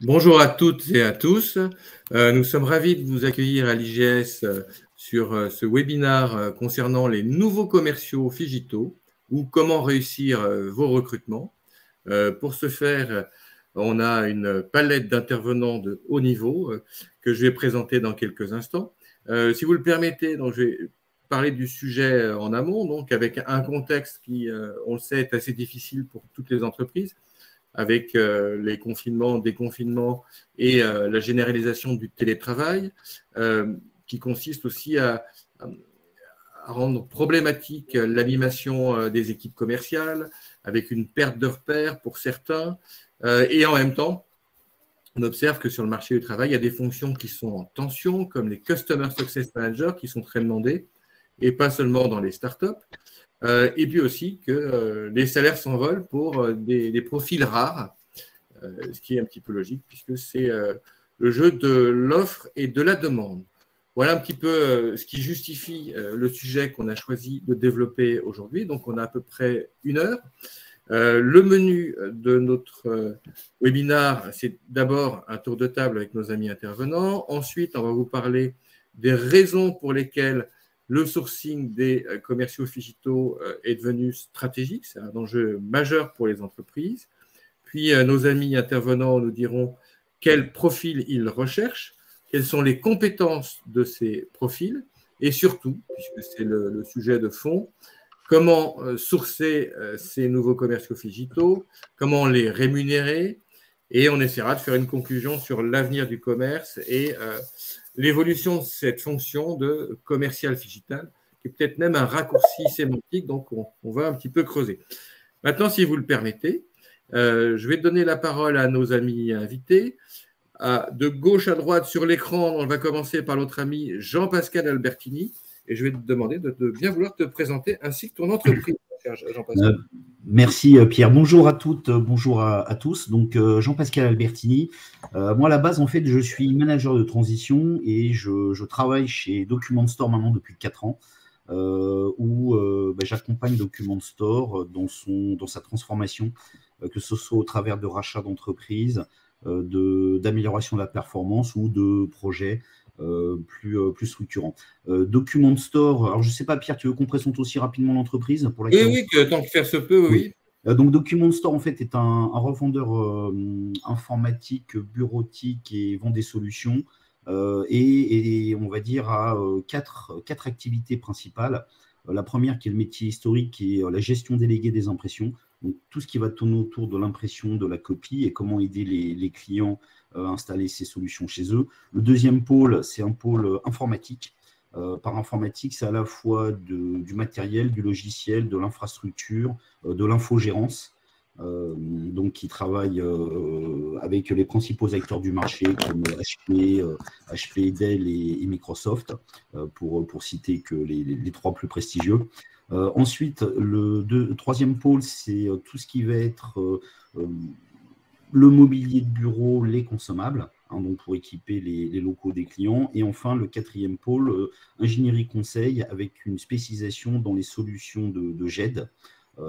Bonjour à toutes et à tous. Nous sommes ravis de vous accueillir à l'IGS sur ce webinaire concernant les nouveaux commerciaux Phigito ou comment réussir vos recrutements. Pour ce faire, on a une palette d'intervenants de haut niveau que je vais présenter dans quelques instants. Si vous le permettez, donc je vais parler du sujet en amont, donc avec un contexte qui, on le sait, est assez difficile pour toutes les entreprises, avec les confinements, déconfinements et la généralisation du télétravail, qui consiste aussi à rendre problématique l'animation des équipes commerciales, avec une perte de repères pour certains. Et en même temps, on observe que sur le marché du travail, il y a des fonctions qui sont en tension, comme les Customer Success Managers, qui sont très demandés, et pas seulement dans les startups. Et puis aussi que les salaires s'envolent pour des profils rares, ce qui est un petit peu logique, puisque c'est le jeu de l'offre et de la demande. Voilà un petit peu ce qui justifie le sujet qu'on a choisi de développer aujourd'hui. Donc, on a à peu près 1 heure. Le menu de notre webinaire, c'est d'abord un tour de table avec nos amis intervenants. Ensuite, on va vous parler des raisons pour lesquelles le sourcing des commerciaux Phigito est devenu stratégique. C'est un enjeu majeur pour les entreprises. Puis, nos amis intervenants nous diront quel profil ils recherchent, quelles sont les compétences de ces profils, et surtout, puisque c'est le sujet de fond, comment sourcer ces nouveaux commerciaux Phigito, comment les rémunérer, et on essaiera de faire une conclusion sur l'avenir du commerce et l'évolution de cette fonction de commercial digital, qui est peut-être même un raccourci sémantique, donc on va un petit peu creuser. Maintenant, si vous le permettez, je vais donner la parole à nos amis invités. De gauche à droite sur l'écran, on va commencer par notre ami Jean-Pascal Albertini, et je vais te demander de bien vouloir te présenter ainsi que ton entreprise, Jean-Pascal. Merci Pierre. Bonjour à toutes, bonjour à tous. Donc Jean-Pascal Albertini. Moi à la base en fait je suis manager de transition et je travaille chez Document Store maintenant depuis 4 ans où j'accompagne Document Store dans sa transformation, que ce soit au travers de rachats d'entreprises, d'amélioration de la performance ou de projets plus structurants. Document Store, alors je ne sais pas Pierre, tu veux qu'on présente aussi rapidement l'entreprise pour laquelle Oui, que tant que faire se peut, oui. Donc Document Store en fait est un revendeur informatique, bureautique et vend des solutions et on va dire à quatre activités principales. La première qui est le métier historique, qui est la gestion déléguée des impressions. Donc tout ce qui va tourner autour de l'impression, de la copie et comment aider les clients à installer ces solutions chez eux. Le deuxième pôle, c'est un pôle informatique. Par informatique, c'est à la fois du matériel, du logiciel, de l'infrastructure, de l'infogérance. Donc, qui travaille avec les principaux acteurs du marché comme HP, Dell et Microsoft, pour citer que les 3 plus prestigieux. Ensuite, le troisième pôle, c'est tout ce qui va être le mobilier de bureau, les consommables, donc pour équiper les locaux des clients. Et enfin, le quatrième pôle, ingénierie conseil, avec une spécialisation dans les solutions de GED,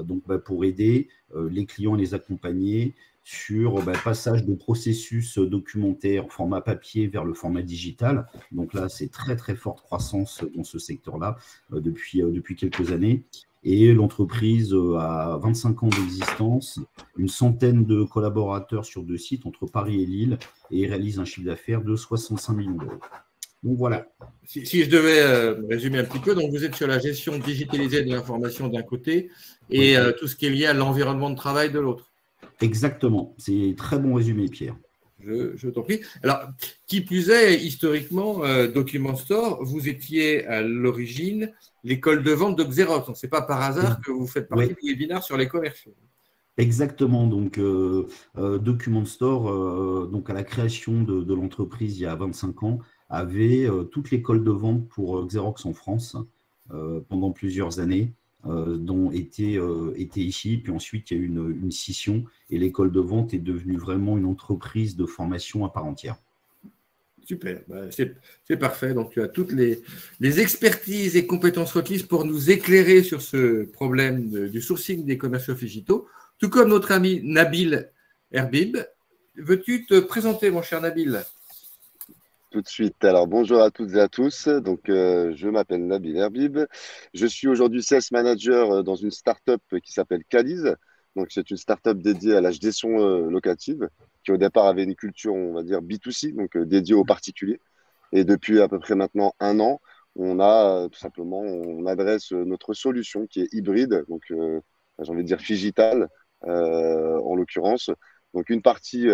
donc pour aider les clients et les accompagner sur passage de processus documentaire format papier vers le format digital. Donc là, c'est très, très forte croissance dans ce secteur-là depuis quelques années. Et l'entreprise a 25 ans d'existence, une centaine de collaborateurs sur 2 sites entre Paris et Lille, et réalise un chiffre d'affaires de 65 millions d'euros. Donc voilà. Si je devais résumer un petit peu, donc vous êtes sur la gestion digitalisée de l'information d'un côté et tout ce qui est lié à l'environnement de travail de l'autre. Exactement. C'est très bon résumé, Pierre. Je t'en prie. Alors, qui plus est, historiquement, Document Store, vous étiez à l'origine l'école de vente de Xerox. Donc, ce n'est pas par hasard que vous faites partie du webinaire sur les commerciaux. Exactement. Donc, Document Store, donc à la création de l'entreprise il y a 25 ans, avait toute l'école de vente pour Xerox en France pendant plusieurs années, dont était ici. Puis ensuite, il y a eu une scission et l'école de vente est devenue vraiment une entreprise de formation à part entière. Super, c'est parfait. Donc, tu as toutes les expertises et compétences requises pour nous éclairer sur ce problème du sourcing des commerciaux Phigito, tout comme notre ami Nabil Herbib. veux-tu te présenter, mon cher Nabil? Tout de suite. Alors, bonjour à toutes et à tous. Donc, je m'appelle Nabil Herbib. Je suis aujourd'hui sales manager dans une start-up qui s'appelle Caliz. Donc, c'est une start-up dédiée à la gestion locative qui, au départ, avait une culture, on va dire, B2C, donc dédiée aux particuliers. Et depuis à peu près maintenant 1 an, on a tout simplement, on adresse notre solution qui est hybride, donc j'ai envie de dire digitale en l'occurrence. Donc, une partie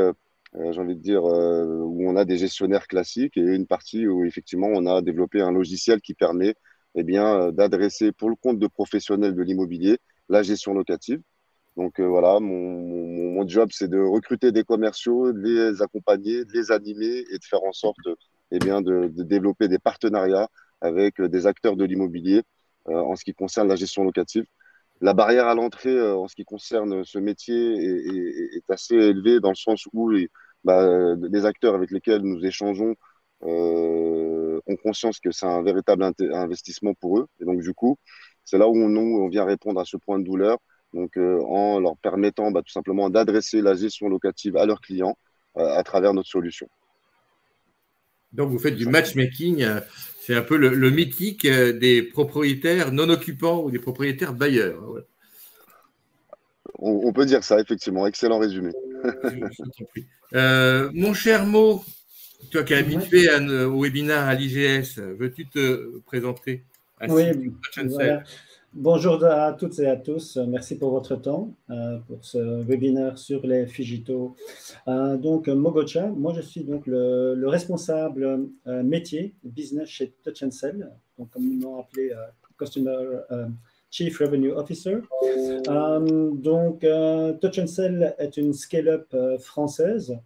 j'ai envie de dire, où on a des gestionnaires classiques et une partie où effectivement on a développé un logiciel qui permet eh bien, d'adresser pour le compte de professionnels de l'immobilier la gestion locative. Donc voilà, mon job, c'est de recruter des commerciaux, de les accompagner, de les animer et de faire en sorte eh bien, de développer des partenariats avec des acteurs de l'immobilier en ce qui concerne la gestion locative. La barrière à l'entrée en ce qui concerne ce métier est assez élevée dans le sens où les acteurs avec lesquels nous échangeons ont conscience que c'est un véritable investissement pour eux. Et donc, du coup, c'est là où on vient répondre à ce point de douleur, donc, en leur permettant tout simplement d'adresser la gestion locative à leurs clients à travers notre solution. Donc, vous faites du matchmaking. C'est un peu le mythique des propriétaires non occupants ou des propriétaires bailleurs. On peut dire ça, effectivement. Excellent résumé. Mon cher Mo, toi qui es habitué au webinaire à l'IGS, veux-tu te présenter? Oui, voilà. Bonjour à toutes et à tous. Merci pour votre temps pour ce webinaire sur les Fijito. Donc, Mogocha, moi je suis donc le responsable métier business chez Touch & Sell, donc comme nous l'avons appelé Customer Chief Revenue Officer. Donc, Touch & Sell est une scale-up française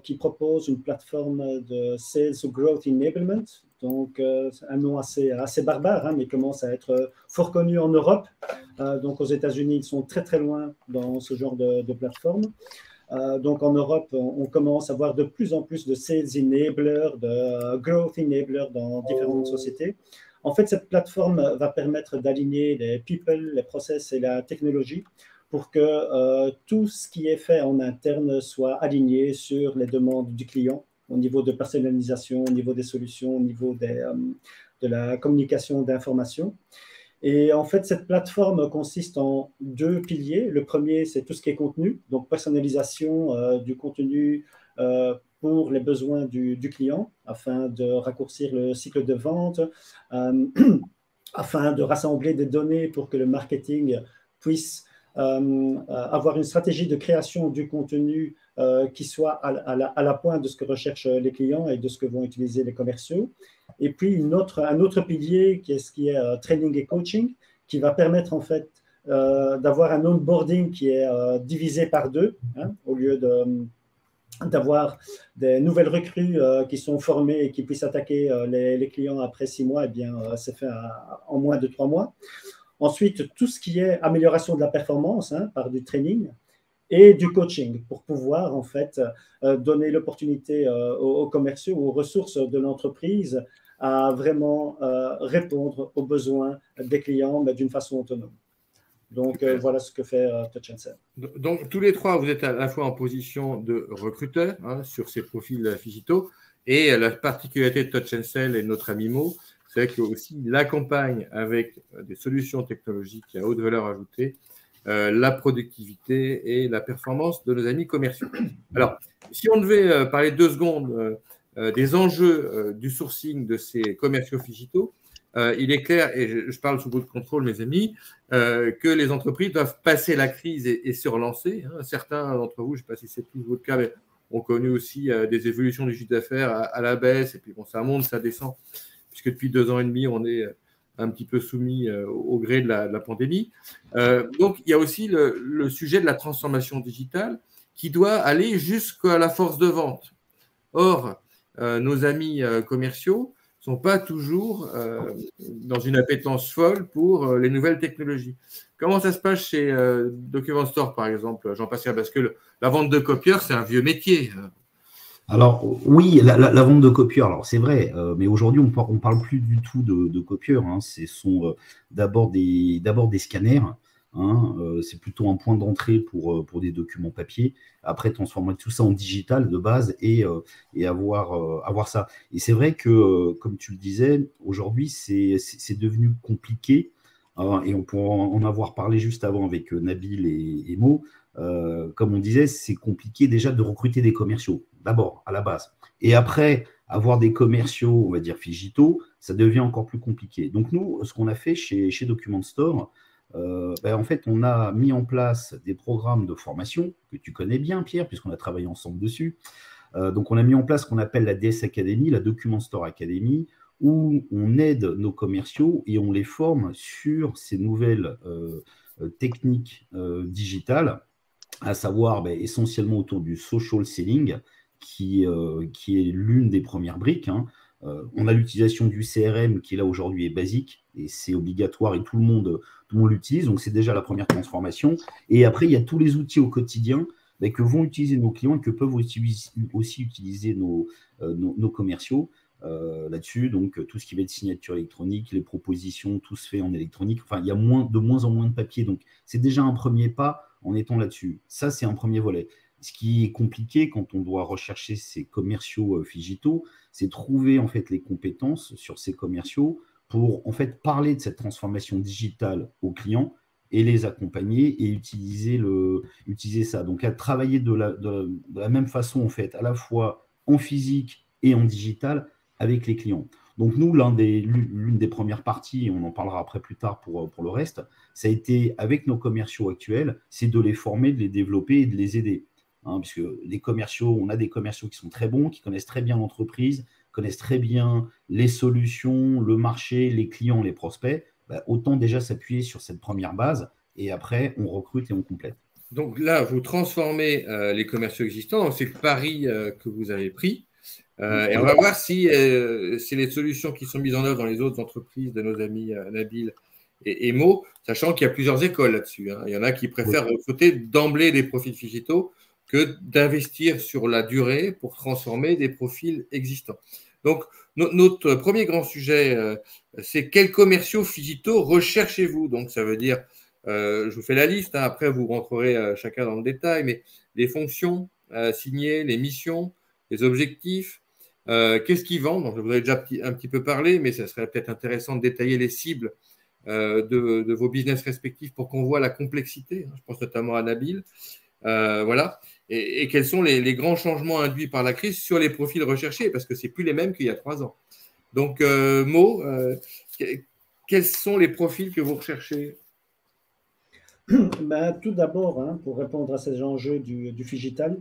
qui propose une plateforme de Sales Growth Enablement. Donc, un nom assez barbare, mais commence à être fort connu en Europe. Donc, aux États-Unis, ils sont très, très loin dans ce genre de plateforme. Donc, en Europe, on commence à voir de plus en plus de Sales Enablers, de Growth Enablers dans différentes sociétés. En fait, cette plateforme va permettre d'aligner les people, les process et la technologie pour que tout ce qui est fait en interne soit aligné sur les demandes du client, au niveau de personnalisation, au niveau des solutions, au niveau de la communication d'informations. Et en fait, cette plateforme consiste en 2 piliers. Le premier, c'est tout ce qui est contenu, donc personnalisation du contenu pour les besoins du client, afin de raccourcir le cycle de vente, afin de rassembler des données pour que le marketing puisse avoir une stratégie de création du contenu qui soit à la pointe de ce que recherchent les clients et de ce que vont utiliser les commerciaux. Et puis un autre pilier qui est ce qui est training et coaching, qui va permettre en fait d'avoir un onboarding qui est divisé par 2, au lieu d'avoir des nouvelles recrues qui sont formées et qui puissent attaquer les clients après 6 mois, eh bien, c'est fait en moins de 3 mois. Ensuite, tout ce qui est amélioration de la performance par du training et du coaching pour pouvoir en fait donner l'opportunité aux commerciaux, aux ressources de l'entreprise à vraiment répondre aux besoins des clients, mais d'une façon autonome. Donc, voilà ce que fait Touch & Sell. Donc, tous les trois, vous êtes à la fois en position de recruteur sur ces profils Fijito, et la particularité de Touch & Sell et notre ami Mo, c'est qu'aussi il accompagne avec des solutions technologiques à haute valeur ajoutée la productivité et la performance de nos amis commerciaux. Alors, si on devait parler 2 secondes des enjeux du sourcing de ces commerciaux Fijito, il est clair, et je parle sous votre contrôle, mes amis, que les entreprises doivent passer la crise et se relancer. Certains d'entre vous, je ne sais pas si c'est plus votre cas, mais ont connu aussi des évolutions du chiffre d'affaires à la baisse, et puis bon, ça monte, ça descend, puisque depuis 2 ans et demi, on est un petit peu soumis au gré de la pandémie. Donc, il y a aussi le sujet de la transformation digitale qui doit aller jusqu'à la force de vente. Or, nos amis commerciaux ne sont pas toujours dans une appétence folle pour les nouvelles technologies. Comment ça se passe chez Document Store, par exemple, Jean-Pascal? Parce que la vente de copieurs, c'est un vieux métier. Alors, oui, la vente de copieurs, alors c'est vrai, mais aujourd'hui, on ne parle plus du tout de copieurs. Ce sont d'abord des scanners. Hein, c'est plutôt un point d'entrée pour des documents papier. Après, transformer tout ça en digital de base et avoir ça. Et c'est vrai que, comme tu le disais, aujourd'hui, c'est devenu compliqué. Et on pourra en avoir parlé juste avant avec Nabil et Mo. Comme on disait, c'est compliqué déjà de recruter des commerciaux, d'abord, à la base. Et après, avoir des commerciaux, on va dire, Figito, ça devient encore plus compliqué. Donc nous, ce qu'on a fait chez Document Store, en fait, on a mis en place des programmes de formation que tu connais bien, Pierre, puisqu'on a travaillé ensemble dessus. Donc, on a mis en place ce qu'on appelle la DS Academy, la Document Store Academy, où on aide nos commerciaux et on les forme sur ces nouvelles techniques digitales, à savoir essentiellement autour du social selling, qui est l'une des premières briques. Hein. On a l'utilisation du CRM qui là aujourd'hui est basique et c'est obligatoire et tout le monde l'utilise. Donc c'est déjà la première transformation. Et après, il y a tous les outils au quotidien que vont utiliser nos clients et que peuvent aussi utiliser nos commerciaux là-dessus. Donc tout ce qui va être signature électronique, les propositions, tout se fait en électronique. Enfin, il y a de moins en moins de papier. Donc c'est déjà un premier pas en étant là-dessus. Ça, c'est un premier volet. Ce qui est compliqué quand on doit rechercher ces commerciaux Figito, c'est trouver en fait les compétences sur ces commerciaux pour en fait parler de cette transformation digitale aux clients et les accompagner et utiliser ça. Donc à travailler de la même façon en fait, à la fois en physique et en digital avec les clients. Donc nous, l'une des premières parties, et on en parlera après plus tard pour le reste, ça a été avec nos commerciaux actuels, c'est de les former, de les développer et de les aider. Hein, puisque les commerciaux, on a des commerciaux qui sont très bons, qui connaissent très bien l'entreprise, connaissent très bien les solutions, le marché, les clients, les prospects. Autant déjà s'appuyer sur cette première base et après, on recrute et on complète. Donc là, vous transformez les commerciaux existants. C'est le pari que vous avez pris. Et on va voir si les solutions qui sont mises en œuvre dans les autres entreprises de nos amis Nabil et Mo, sachant qu'il y a plusieurs écoles là-dessus. Hein. Il y en a qui préfèrent recruter d'emblée des profils Figito que d'investir sur la durée pour transformer des profils existants. Donc, notre premier grand sujet, c'est quels commerciaux Figito recherchez-vous? Donc, ça veut dire, je vous fais la liste, hein, après vous rentrerez chacun dans le détail, mais les fonctions signées, les missions, les objectifs, qu'est-ce qu'ils vendent? Donc, je vous ai déjà un petit peu parlé, mais ça serait peut-être intéressant de détailler les cibles de vos business respectifs pour qu'on voit la complexité. Hein, je pense notamment à Nabil. Voilà. Et quels sont les grands changements induits par la crise sur les profils recherchés, parce que ce n'est plus les mêmes qu'il y a 3 ans. Donc, Mo, quels sont les profils que vous recherchez? Tout d'abord, hein, pour répondre à ces enjeux du Figital,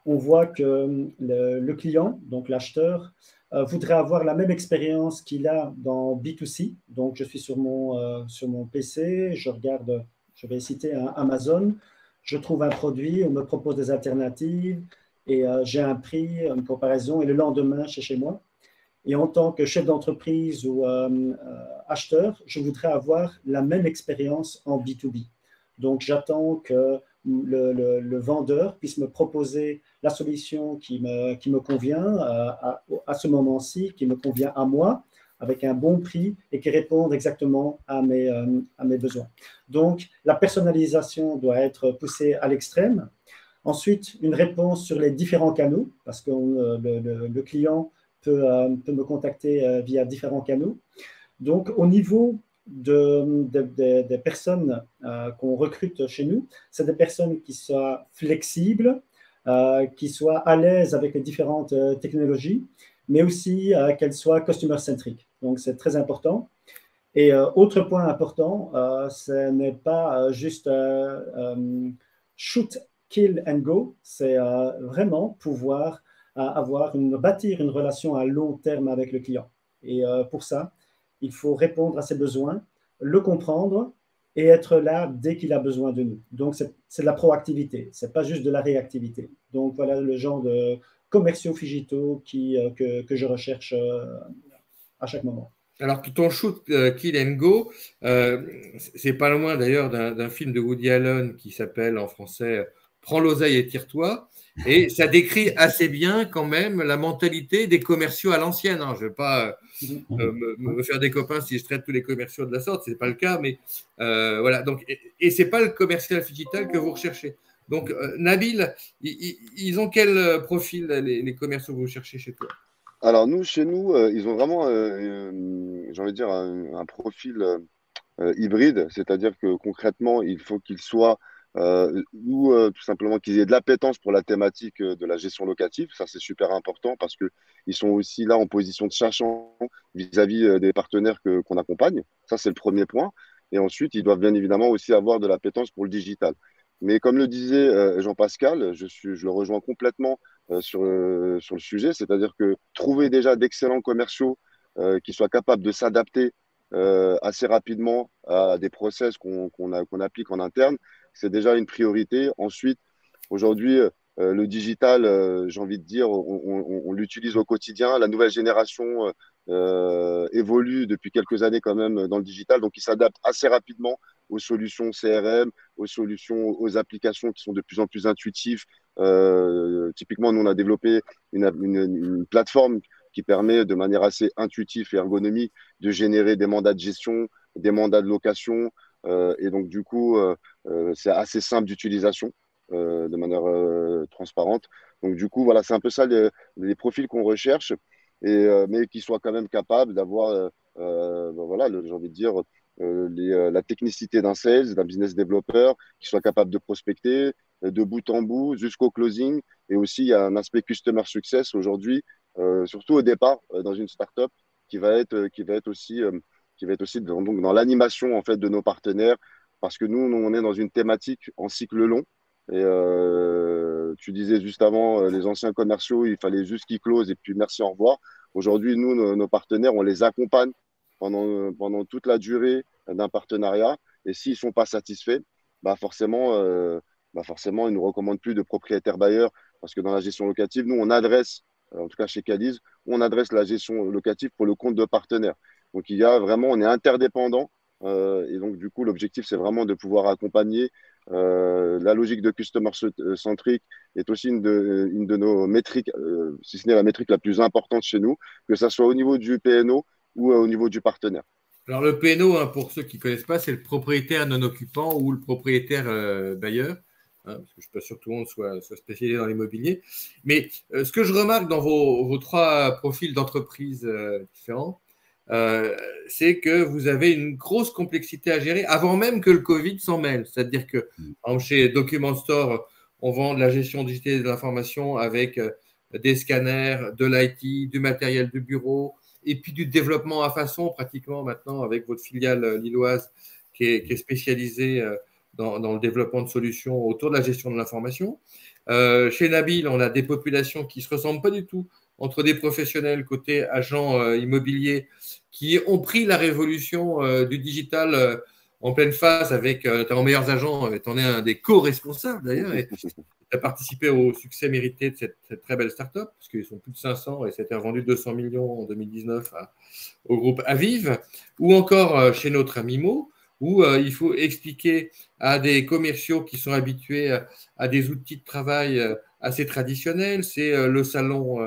on voit que le client, donc l'acheteur, voudrait avoir la même expérience qu'il a dans B2C. Donc, je suis sur mon PC, je vais citer Amazon, je trouve un produit, on me propose des alternatives et j'ai un prix, une comparaison, et le lendemain, chez moi. Et en tant que chef d'entreprise ou acheteur, je voudrais avoir la même expérience en B2B. Donc, j'attends que le vendeur puisse me proposer la solution qui me convient à ce moment-ci, qui me convient à moi, avec un bon prix et qui réponde exactement à mes besoins. Donc, la personnalisation doit être poussée à l'extrême. Ensuite, une réponse sur les différents canaux, parce que le client peut me contacter via différents canaux. Donc, au niveau des personnes qu'on recrute chez nous, c'est des personnes qui soient flexibles, qui soient à l'aise avec les différentes technologies, mais aussi qu'elles soient customer-centric. Donc, c'est très important. Et autre point important, ce n'est pas juste shoot, kill and go, c'est vraiment pouvoir bâtir une relation à long terme avec le client. Et pour ça, il faut répondre à ses besoins, le comprendre et être là dès qu'il a besoin de nous. Donc, c'est de la proactivité, ce n'est pas juste de la réactivité. Donc, voilà le genre de commerciaux Figito que je recherche à chaque moment. Alors, ton shoot, kill and go, c'est pas loin d'ailleurs d'un film de Woody Allen qui s'appelle en français « Prends l'oseille et tire-toi ». Et ça décrit assez bien quand même la mentalité des commerciaux à l'ancienne. Je ne vais pas me faire des copains si je traite tous les commerciaux de la sorte, ce n'est pas le cas, mais voilà. Donc, et ce n'est pas le commercial digital que vous recherchez. Donc, Nabil, ils ont quel profil, les commerciaux que vous cherchez chez toi? Alors, nous, chez nous, ils ont vraiment, j'ai envie de dire, un profil hybride, c'est-à-dire que concrètement, il faut qu'ils soient ou tout simplement qu'ils aient de l'appétence pour la thématique de la gestion locative. Ça, c'est super important parce qu'ils sont aussi là en position de cherchant vis-à-vis des partenaires qu'on accompagne. Ça, c'est le premier point. Et ensuite, ils doivent bien évidemment aussi avoir de l'appétence pour le digital. Mais comme le disait Jean-Pascal, je le rejoins complètement sur le sujet, c'est-à-dire que trouver déjà d'excellents commerciaux qui soient capables de s'adapter assez rapidement à des process qu'on applique en interne, c'est déjà une priorité. Ensuite, aujourd'hui, le digital, j'ai envie de dire, on l'utilise au quotidien. La nouvelle génération évolue depuis quelques années quand même dans le digital, donc il s'adapte assez rapidement aux solutions CRM, aux solutions, aux applications qui sont de plus en plus intuitives. Typiquement, nous, on a développé une plateforme qui permet de manière assez intuitive et ergonomique de générer des mandats de gestion, des mandats de location. Et donc, du coup, c'est assez simple d'utilisation de manière transparente. Donc, du coup, voilà, c'est un peu ça les profils qu'on recherche, mais qui soient quand même capables d'avoir, voilà, j'ai envie de dire, la technicité d'un sales, d'un business developer, qui soit capable de prospecter de bout en bout jusqu'au closing. Et aussi, il y a un aspect customer success aujourd'hui, surtout au départ dans une startup, qui va être aussi donc dans l'animation en fait de nos partenaires, parce que nous, on est dans une thématique en cycle long. Et tu disais juste avant, les anciens commerciaux, il fallait juste qu'ils closent et puis merci, au revoir. Aujourd'hui, nous, nos partenaires, on les accompagne pendant toute la durée d'un partenariat. Et s'ils ne sont pas satisfaits, forcément, ils ne nous recommandent plus de propriétaires bailleurs parce que dans la gestion locative, nous, on adresse, en tout cas chez Cadiz, on adresse la gestion locative pour le compte de partenaires. Donc, il y a vraiment, on est interdépendant. Et donc, du coup, l'objectif, c'est vraiment de pouvoir accompagner. La logique de customer centric est aussi une de nos métriques, si ce n'est la métrique la plus importante chez nous, que ce soit au niveau du PNO ou au niveau du partenaire. Alors, le PNO, pour ceux qui ne connaissent pas, c'est le propriétaire non occupant ou le propriétaire bailleur. Parce que je ne suis pas sûr que tout le monde soit spécialisé dans l'immobilier. Mais ce que je remarque dans vos trois profils d'entreprise différents, c'est que vous avez une grosse complexité à gérer avant même que le Covid s'en mêle. C'est-à-dire que chez Document Store, on vend de la gestion digitale de l'information avec des scanners, de l'IT, du matériel de bureau, et puis du développement à façon pratiquement maintenant avec votre filiale lilloise qui est spécialisée dans le développement de solutions autour de la gestion de l'information. Chez Nabil, on a des populations qui ne se ressemblent pas du tout entre des professionnels côté agents immobiliers qui ont pris la révolution du digital en pleine phase avec notamment Meilleurs Agents, on est un des co-responsables d'ailleurs, et tu as participé au succès mérité de cette très belle start-up, parce qu'ils sont plus de 500 et ça a été revendu 200 millions en 2019 au groupe Aviv, ou encore chez notre ami Mo, où il faut expliquer à des commerciaux qui sont habitués à des outils de travail assez traditionnels. C'est le salon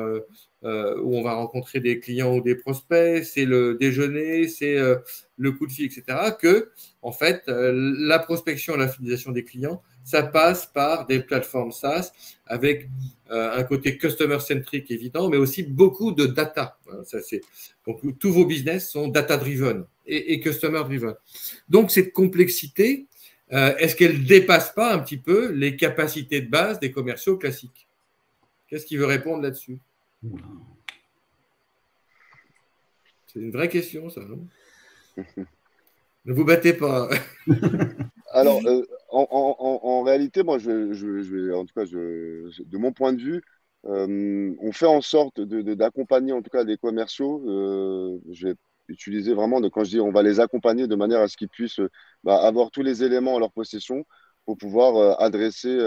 où on va rencontrer des clients ou des prospects, c'est le déjeuner, c'est le coup de fil, etc. Que, en fait, la prospection et la fidélisation des clients, ça passe par des plateformes SaaS avec un côté customer-centric évident, mais aussi beaucoup de data. Donc, tous vos business sont data-driven et customer-driven. Donc, cette complexité, est-ce qu'elle ne dépasse pas un petit peu les capacités de base des commerciaux classiques? Qu'est-ce qui veut répondre là-dessus? C'est une vraie question, ça. Ne vous battez pas. Alors, en réalité, moi, en tout cas, de mon point de vue, on fait en sorte d'accompagner en tout cas des commerciaux. Je vais utiliser vraiment, quand je dis on va les accompagner de manière à ce qu'ils puissent avoir tous les éléments à leur possession pour pouvoir adresser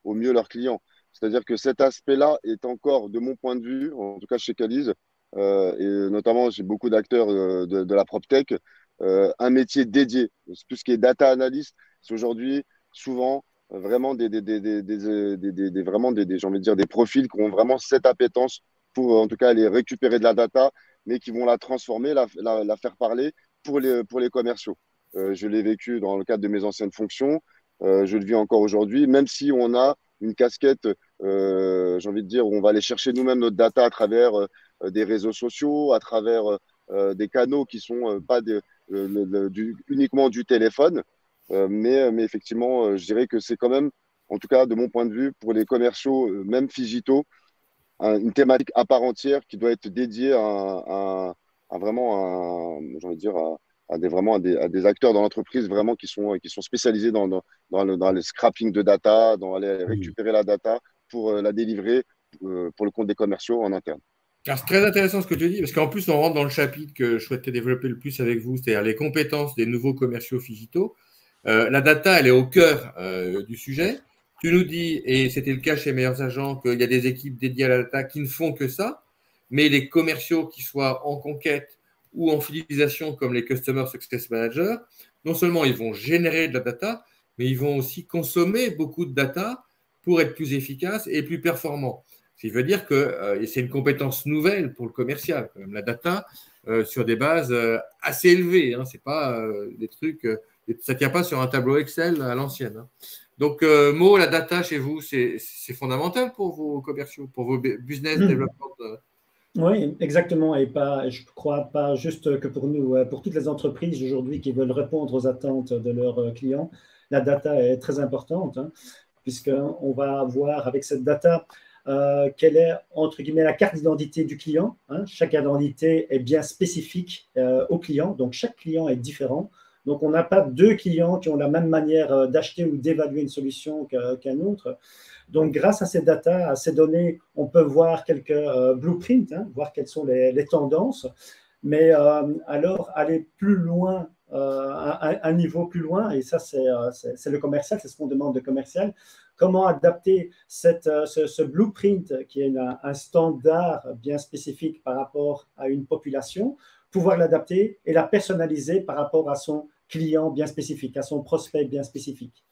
au mieux leurs clients. C'est-à-dire que cet aspect-là est encore, de mon point de vue, en tout cas chez Cadiz, et notamment chez beaucoup d'acteurs de la PropTech, un métier dédié. Tout ce qui est data analyst, c'est aujourd'hui souvent vraiment j'ai envie de dire, des profils qui ont vraiment cette appétence pour, en tout cas, aller récupérer de la data, mais qui vont la transformer, la faire parler pour les commerciaux. Je l'ai vécu dans le cadre de mes anciennes fonctions. Je le vis encore aujourd'hui, même si on a une casquette, j'ai envie de dire, où on va aller chercher nous-mêmes notre data à travers des réseaux sociaux, à travers des canaux qui sont pas uniquement du téléphone. Mais effectivement, je dirais que c'est quand même, en tout cas de mon point de vue, pour les commerciaux, même Figito, une thématique à part entière qui doit être dédiée à vraiment, j'ai envie de dire, à des acteurs dans l'entreprise vraiment qui sont spécialisés dans le scrapping de data, dans aller récupérer la data pour la délivrer pour le compte des commerciaux en interne. Alors, c'est très intéressant ce que tu dis, parce qu'en plus, on rentre dans le chapitre que je souhaitais développer le plus avec vous, c'est-à-dire les compétences des nouveaux commerciaux Figito. La data, elle est au cœur du sujet. Tu nous dis, et c'était le cas chez Meilleurs Agents, qu'il y a des équipes dédiées à la data qui ne font que ça, mais les commerciaux qui soient en conquête ou en fidélisation comme les Customer Success Managers, non seulement ils vont générer de la data, mais ils vont aussi consommer beaucoup de data pour être plus efficaces et plus performants. Ce qui veut dire que c'est une compétence nouvelle pour le commercial, quand même, la data, sur des bases assez élevées. Hein, c'est pas des trucs, ça ne tient pas sur un tableau Excel à l'ancienne. Hein. Donc, Mo, la data chez vous, c'est fondamental pour vos commerciaux, pour vos business development. Oui, exactement. Et je crois pas juste que pour nous, pour toutes les entreprises aujourd'hui qui veulent répondre aux attentes de leurs clients, la data est très importante, hein, puisqu'on va avoir avec cette data quelle est, entre guillemets, la carte d'identité du client. Hein. Chaque carte d'identité est bien spécifique au client, donc chaque client est différent. Donc, on n'a pas deux clients qui ont la même manière d'acheter ou d'évaluer une solution qu'un autre. Donc, grâce à ces data, à ces données, on peut voir quelques blueprints, hein, voir quelles sont les tendances. Mais alors, aller plus loin, un niveau plus loin, et ça, c'est le commercial, c'est ce qu'on demande de commercial. Comment adapter ce blueprint qui est un standard bien spécifique par rapport à une population, pouvoir l'adapter et la personnaliser par rapport à son client bien spécifique, à son prospect bien spécifique.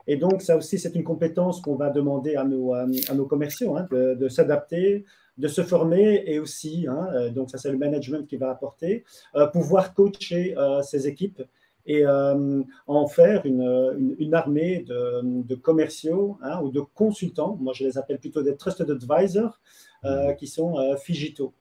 Et donc, ça aussi, c'est une compétence qu'on va demander à nos commerciaux, hein, de s'adapter, de se former et aussi, hein, donc ça c'est le management qui va apporter, pouvoir coacher ces équipes et en faire une armée de commerciaux, hein, ou de consultants. Moi, je les appelle plutôt des trusted advisors qui sont Figito.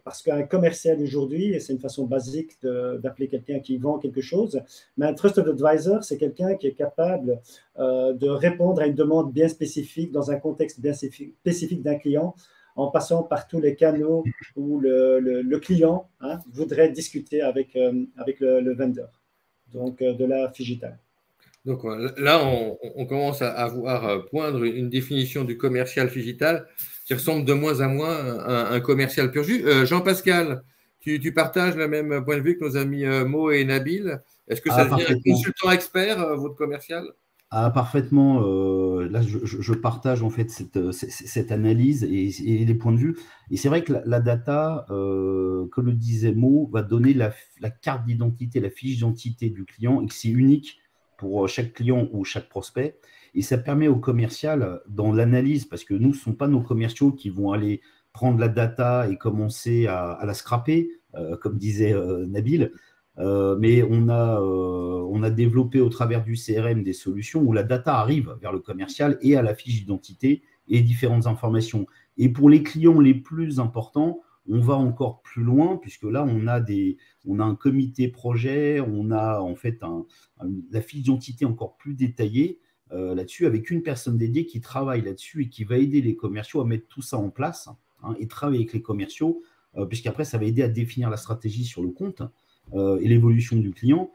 Parce qu'un commercial aujourd'hui, et c'est une façon basique d'appeler quelqu'un qui vend quelque chose, mais un trusted advisor, c'est quelqu'un qui est capable de répondre à une demande bien spécifique dans un contexte bien spécifique d'un client, en passant par tous les canaux où le client, hein, voudrait discuter avec le vendeur, donc de la Figital. Donc là, on commence à voir poindre une définition du commercial Figital qui ressemble de moins en moins à un commercial pur jus. Jean-Pascal, tu partages le même point de vue que nos amis Mo et Nabil. Est-ce que ça devient un consultant expert, votre commercial? Parfaitement. Là, je partage en fait cette analyse et les points de vue. Et c'est vrai que la data, comme le disait Mo, va donner la carte d'identité, la fiche d'identité du client et que c'est unique pour chaque client ou chaque prospect. Et ça permet au commercial, dans l'analyse, parce que nous, ce ne sont pas nos commerciaux qui vont aller prendre la data et commencer à la scraper, comme disait Nabil. Mais on a développé au travers du CRM des solutions où la data arrive vers le commercial et à la fiche d'identité et différentes informations. Et pour les clients les plus importants, on va encore plus loin puisque là, on a un comité projet, on a en fait la fiche d'identité encore plus détaillée là-dessus avec une personne dédiée qui travaille là-dessus et qui va aider les commerciaux à mettre tout ça en place, hein, et travailler avec les commerciaux puisqu'après, ça va aider à définir la stratégie sur le compte et l'évolution du client,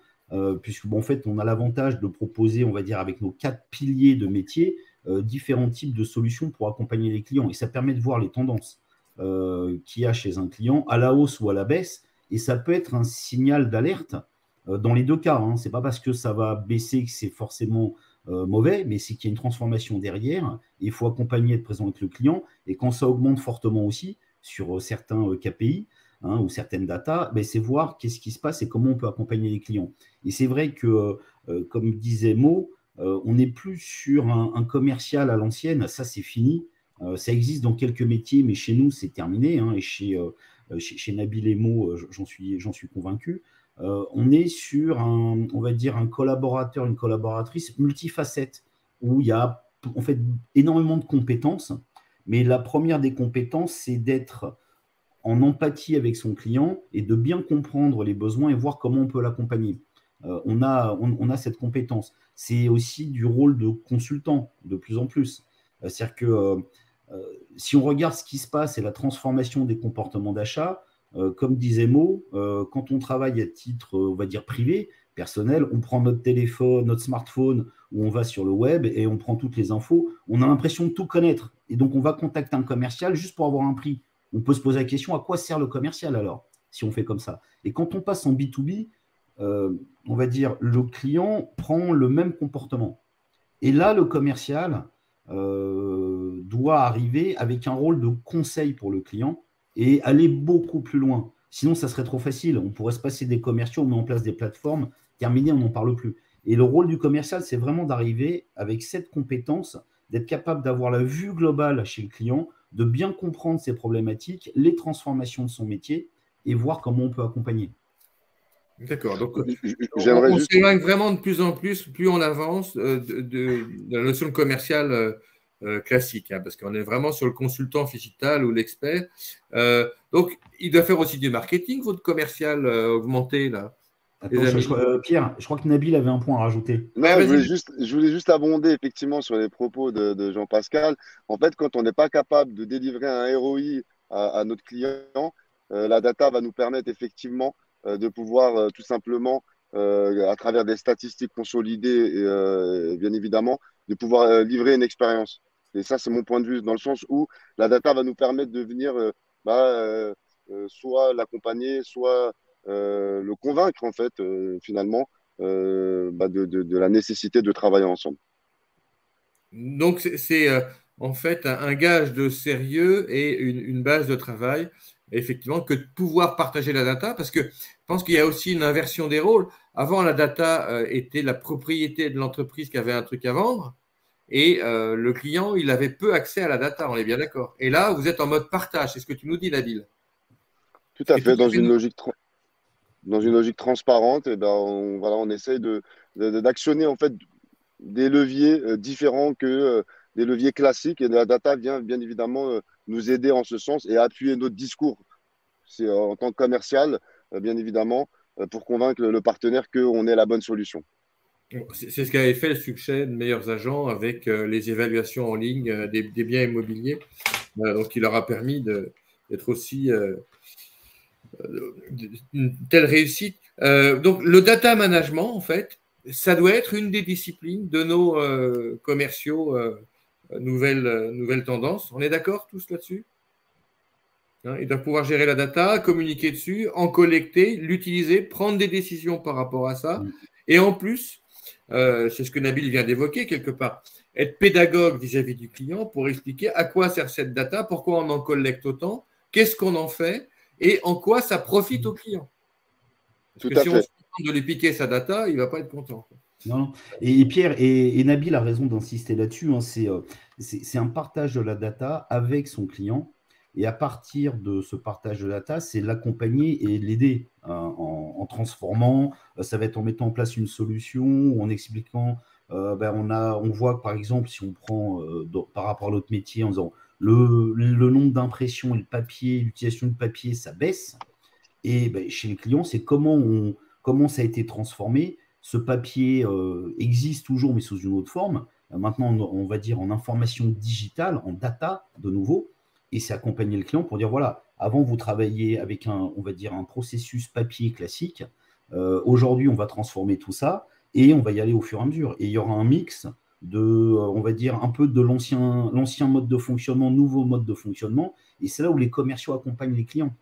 puisque en fait, on a l'avantage de proposer, on va dire, avec nos 4 piliers de métier, différents types de solutions pour accompagner les clients. Et ça permet de voir les tendances qu'il y a chez un client, à la hausse ou à la baisse. Et ça peut être un signal d'alerte dans les deux cas. Hein. Ce n'est pas parce que ça va baisser que c'est forcément mauvais, mais c'est qu'il y a une transformation derrière. Il faut accompagner, être présent avec le client. Et quand ça augmente fortement aussi sur certains KPI, hein, ou certaines datas, ben c'est voir qu'est-ce qui se passe et comment on peut accompagner les clients. Et c'est vrai que, comme disait Mo, On n'est plus sur un commercial à l'ancienne, ça c'est fini. Ça existe dans quelques métiers, mais chez nous, c'est terminé. Hein, et chez Nabil et Mo, j'en suis convaincu. On est sur on va dire, un collaborateur, une collaboratrice multifacette, où il y a en fait énormément de compétences. Mais la première des compétences, c'est d'être en empathie avec son client et de bien comprendre les besoins et voir comment on peut l'accompagner. On a cette compétence. C'est aussi du rôle de consultant, de plus en plus. C'est-à-dire que si on regarde ce qui se passe et la transformation des comportements d'achat, comme disait Mo, quand on travaille à titre, on va dire, privé, personnel, on prend notre téléphone, notre smartphone, ou on va sur le web et on prend toutes les infos, on a l'impression de tout connaître. Et donc, on va contacter un commercial juste pour avoir un prix. On peut se poser la question, à quoi sert le commercial alors, si on fait comme ça? Et quand on passe en B2B, on va dire, le client prend le même comportement. Et là, le commercial doit arriver avec un rôle de conseil pour le client et aller beaucoup plus loin. Sinon, ça serait trop facile. On pourrait se passer des commerciaux, on met en place des plateformes, terminé, on n'en parle plus. Et le rôle du commercial, c'est vraiment d'arriver avec cette compétence, d'être capable d'avoir la vue globale chez le client, de bien comprendre ses problématiques, les transformations de son métier et voir comment on peut accompagner. D'accord. Donc, J'aimerais on juste. s'éloigne vraiment de plus en plus, plus on avance, de la notion de commercial classique, hein, parce qu'on est vraiment sur le consultant digital ou l'expert. Donc, il doit faire aussi du marketing, votre commercial augmenté, là. Attends, Pierre, je crois que Nabil avait un point à rajouter. Non, je voulais juste abonder effectivement sur les propos de Jean-Pascal. En fait, quand on n'est pas capable de délivrer un ROI à notre client, la data va nous permettre effectivement de pouvoir tout simplement, à travers des statistiques consolidées, bien évidemment, de pouvoir livrer une expérience. Et ça, c'est mon point de vue, dans le sens où la data va nous permettre de venir soit l'accompagner, soit le convaincre, en fait, finalement, de la nécessité de travailler ensemble. Donc, c'est en fait un gage de sérieux et une base de travail, effectivement, que de pouvoir partager la data, parce que je pense qu'il y a aussi une inversion des rôles. Avant, la data était la propriété de l'entreprise qui avait un truc à vendre, et le client, il avait peu accès à la data, on est bien d'accord. Et là, vous êtes en mode partage, c'est ce que tu nous dis, Nabil. Tout à fait, dans une logique transparente, et ben on essaye d'actionner en fait des leviers différents que des leviers classiques, et la data vient bien évidemment nous aider en ce sens et appuyer notre discours. C'est en tant que commercial, bien évidemment, pour convaincre le partenaire qu'on est la bonne solution. C'est ce qui avait fait le succès de Meilleurs Agents avec les évaluations en ligne des biens immobiliers. Donc, il leur a permis d'être aussi une telle réussite. Donc, le data management, en fait, ça doit être une des disciplines de nos commerciaux nouvelles tendances. On est d'accord tous là-dessus? Hein, ils doivent pouvoir gérer la data, communiquer dessus, en collecter, l'utiliser, prendre des décisions par rapport à ça. Et en plus, c'est ce que Nabil vient d'évoquer quelque part, être pédagogue vis-à-vis du client pour expliquer à quoi sert cette data, pourquoi on en collecte autant, qu'est-ce qu'on en fait et en quoi ça profite au client. Parce que si on se contente de lui piquer sa data, il ne va pas être content. Non. Et Pierre et Nabil a raison d'insister là-dessus. Hein, c'est un partage de la data avec son client. Et à partir de ce partage de data, c'est l'accompagner et l'aider en transformant. Ça va être en mettant en place une solution, en expliquant. On voit, par exemple, si on prend par rapport à l'autre métier, en disant le nombre d'impressions et le papier, l'utilisation du papier, ça baisse. Et chez les clients, c'est comment ça a été transformé. Ce papier existe toujours, mais sous une autre forme. Maintenant, on va dire en information digitale, en data, de nouveau. Et c'est accompagner le client pour dire, voilà, avant, vous travailliez avec on va dire, un processus papier classique. Aujourd'hui, on va transformer tout ça et on va y aller au fur et à mesure. Et il y aura un mix on va dire, un peu de l'ancien mode de fonctionnement, nouveau mode de fonctionnement. Et c'est là où les commerciaux accompagnent les clients.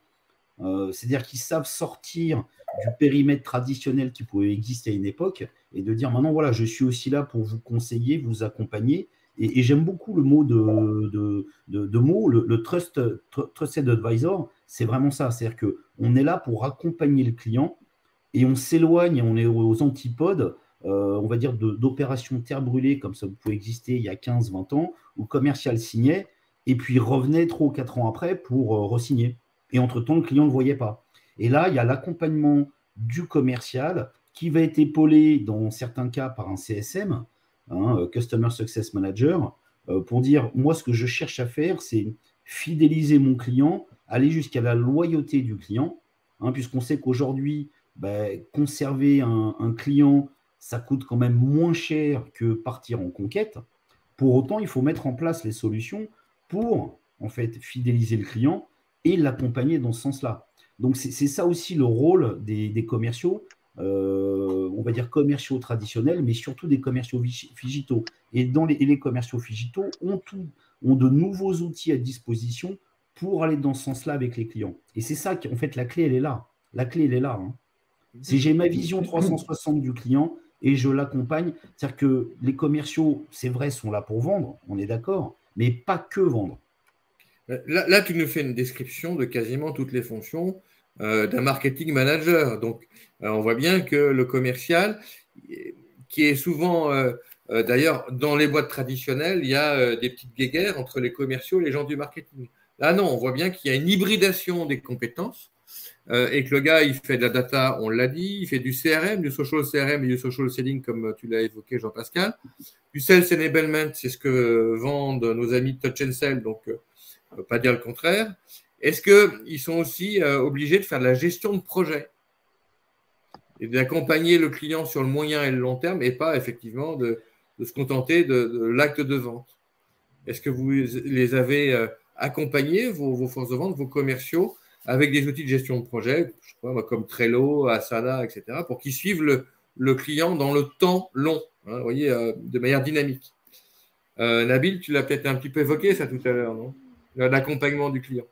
C'est-à-dire qu'ils savent sortir du périmètre traditionnel qui pouvait exister à une époque et de dire, maintenant, voilà, je suis aussi là pour vous conseiller, vous accompagner. Et j'aime beaucoup le mot le Trusted Advisor, c'est vraiment ça. C'est-à-dire qu'on est là pour accompagner le client et on s'éloigne, on est aux antipodes on va dire, d'opérations terre brûlée, comme ça pouvait exister il y a 15-20 ans, où le commercial signait et puis revenait 3 ou 4 ans après pour re-signer. Et entre-temps, le client ne le voyait pas. Et là, il y a l'accompagnement du commercial qui va être épaulé dans certains cas par un CSM, Customer Success Manager, pour dire, moi, ce que je cherche à faire, c'est fidéliser mon client, aller jusqu'à la loyauté du client, puisqu'on sait qu'aujourd'hui, conserver un client, ça coûte quand même moins cher que partir en conquête. Pour autant, il faut mettre en place les solutions pour, en fait, fidéliser le client et l'accompagner dans ce sens-là. Donc, c'est ça aussi le rôle des commerciaux, on va dire commerciaux traditionnels, mais surtout des commerciaux Figito. Et les commerciaux Figito ont de nouveaux outils à disposition pour aller dans ce sens-là avec les clients. Et c'est ça, en fait, la clé, elle est là. La clé, elle est là. Si j'ai ma vision 360 du client et je l'accompagne, c'est-à-dire que les commerciaux, c'est vrai, sont là pour vendre, on est d'accord, mais pas que vendre. Là, tu nous fais une description de quasiment toutes les fonctions d'un marketing manager. Donc, on voit bien que le commercial, qui est souvent, d'ailleurs, dans les boîtes traditionnelles, il y a des petites guéguerres entre les commerciaux et les gens du marketing. Là, non, on voit bien qu'il y a une hybridation des compétences et que le gars, il fait de la data, on l'a dit, il fait du CRM, du social CRM et du social selling, comme tu l'as évoqué, Jean-Pascal. Du sales enablement, c'est ce que vendent nos amis de Touch and Sell, donc on ne peut pas dire le contraire. Est-ce qu'ils sont aussi obligés de faire de la gestion de projet et d'accompagner le client sur le moyen et le long terme et pas effectivement de se contenter de l'acte de vente? Est-ce que vous les avez accompagnés, vos forces de vente, vos commerciaux, avec des outils de gestion de projet, je crois, comme Trello, Asana, etc., pour qu'ils suivent le client dans le temps long, vous voyez, de manière dynamique? Nabil, tu l'as peut-être un petit peu évoqué ça tout à l'heure, non? L'accompagnement du client.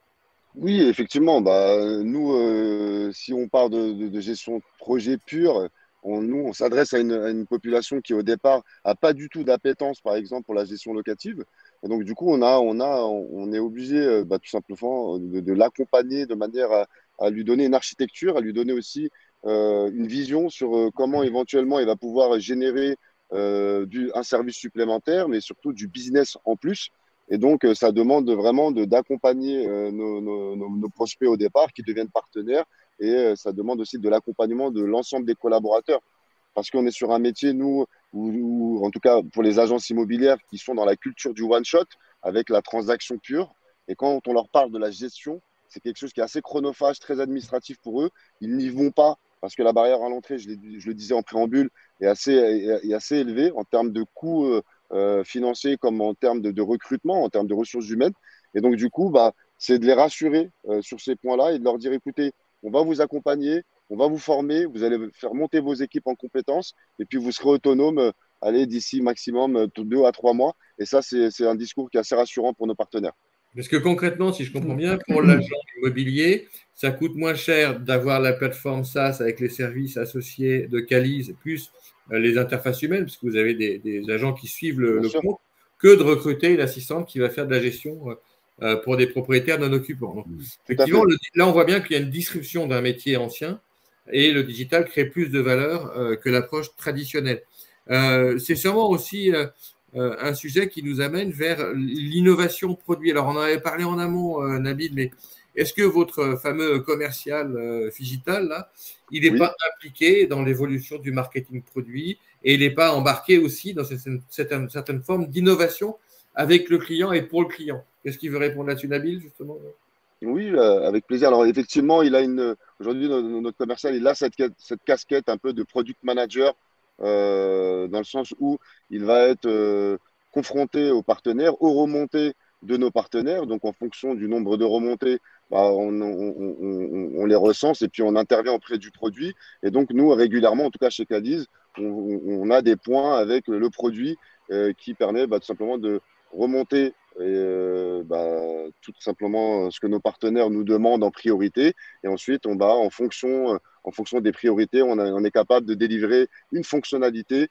Oui, effectivement. Nous, si on part de gestion de projet pure, on s'adresse à une population qui, au départ, n'a pas du tout d'appétence, par exemple, pour la gestion locative. Et donc, du coup, on est obligé, tout simplement, de l'accompagner de manière à lui donner une architecture, à lui donner aussi une vision sur comment éventuellement il va pouvoir générer un service supplémentaire, mais surtout du business en plus. Et donc, ça demande vraiment d'accompagner nos prospects au départ qui deviennent partenaires et ça demande aussi de l'accompagnement de l'ensemble des collaborateurs parce qu'on est sur un métier, nous, où, en tout cas pour les agences immobilières qui sont dans la culture du one-shot avec la transaction pure. Et quand on leur parle de la gestion, c'est quelque chose qui est assez chronophage, très administratif pour eux. Ils n'y vont pas parce que la barrière à l'entrée, je le disais en préambule, est assez élevée en termes de coûts financiers comme en termes de recrutement, en termes de ressources humaines. Et donc, du coup, c'est de les rassurer sur ces points-là et de leur dire, écoutez, on va vous accompagner, on va vous former, vous allez faire monter vos équipes en compétences et puis vous serez autonome allez, d'ici maximum 2 à 3 mois. Et ça, c'est un discours qui est assez rassurant pour nos partenaires. Parce que concrètement, si je comprends bien, pour l'agent immobilier, ça coûte moins cher d'avoir la plateforme SaaS avec les services associés de Qualys, plus les interfaces humaines, parce que vous avez des agents qui suivent le compte, que de recruter une assistante qui va faire de la gestion pour des propriétaires non occupants. Donc, effectivement, là, on voit bien qu'il y a une disruption d'un métier ancien et le digital crée plus de valeur que l'approche traditionnelle. C'est sûrement aussi un sujet qui nous amène vers l'innovation produit. Alors, on en avait parlé en amont, Nabil, mais est-ce que votre fameux commercial Figital, là, il n'est pas impliqué dans l'évolution du marketing produit et il n'est pas embarqué aussi dans une certaine forme d'innovation avec le client et pour le client? Qu'est-ce qu'il veut répondre là-dessus, Nabil, justement? Oui, avec plaisir. Alors, effectivement, aujourd'hui, notre commercial, il a cette casquette un peu de product manager dans le sens où il va être confronté aux partenaires, aux remontées de nos partenaires. Donc, en fonction du nombre de remontées, on les recense et puis on intervient auprès du produit. Et donc, nous, régulièrement, en tout cas chez Cadiz, on a des points avec le produit qui permet tout simplement de remonter tout simplement ce que nos partenaires nous demandent en priorité. Et ensuite, en fonction des priorités, on est capable de délivrer une fonctionnalité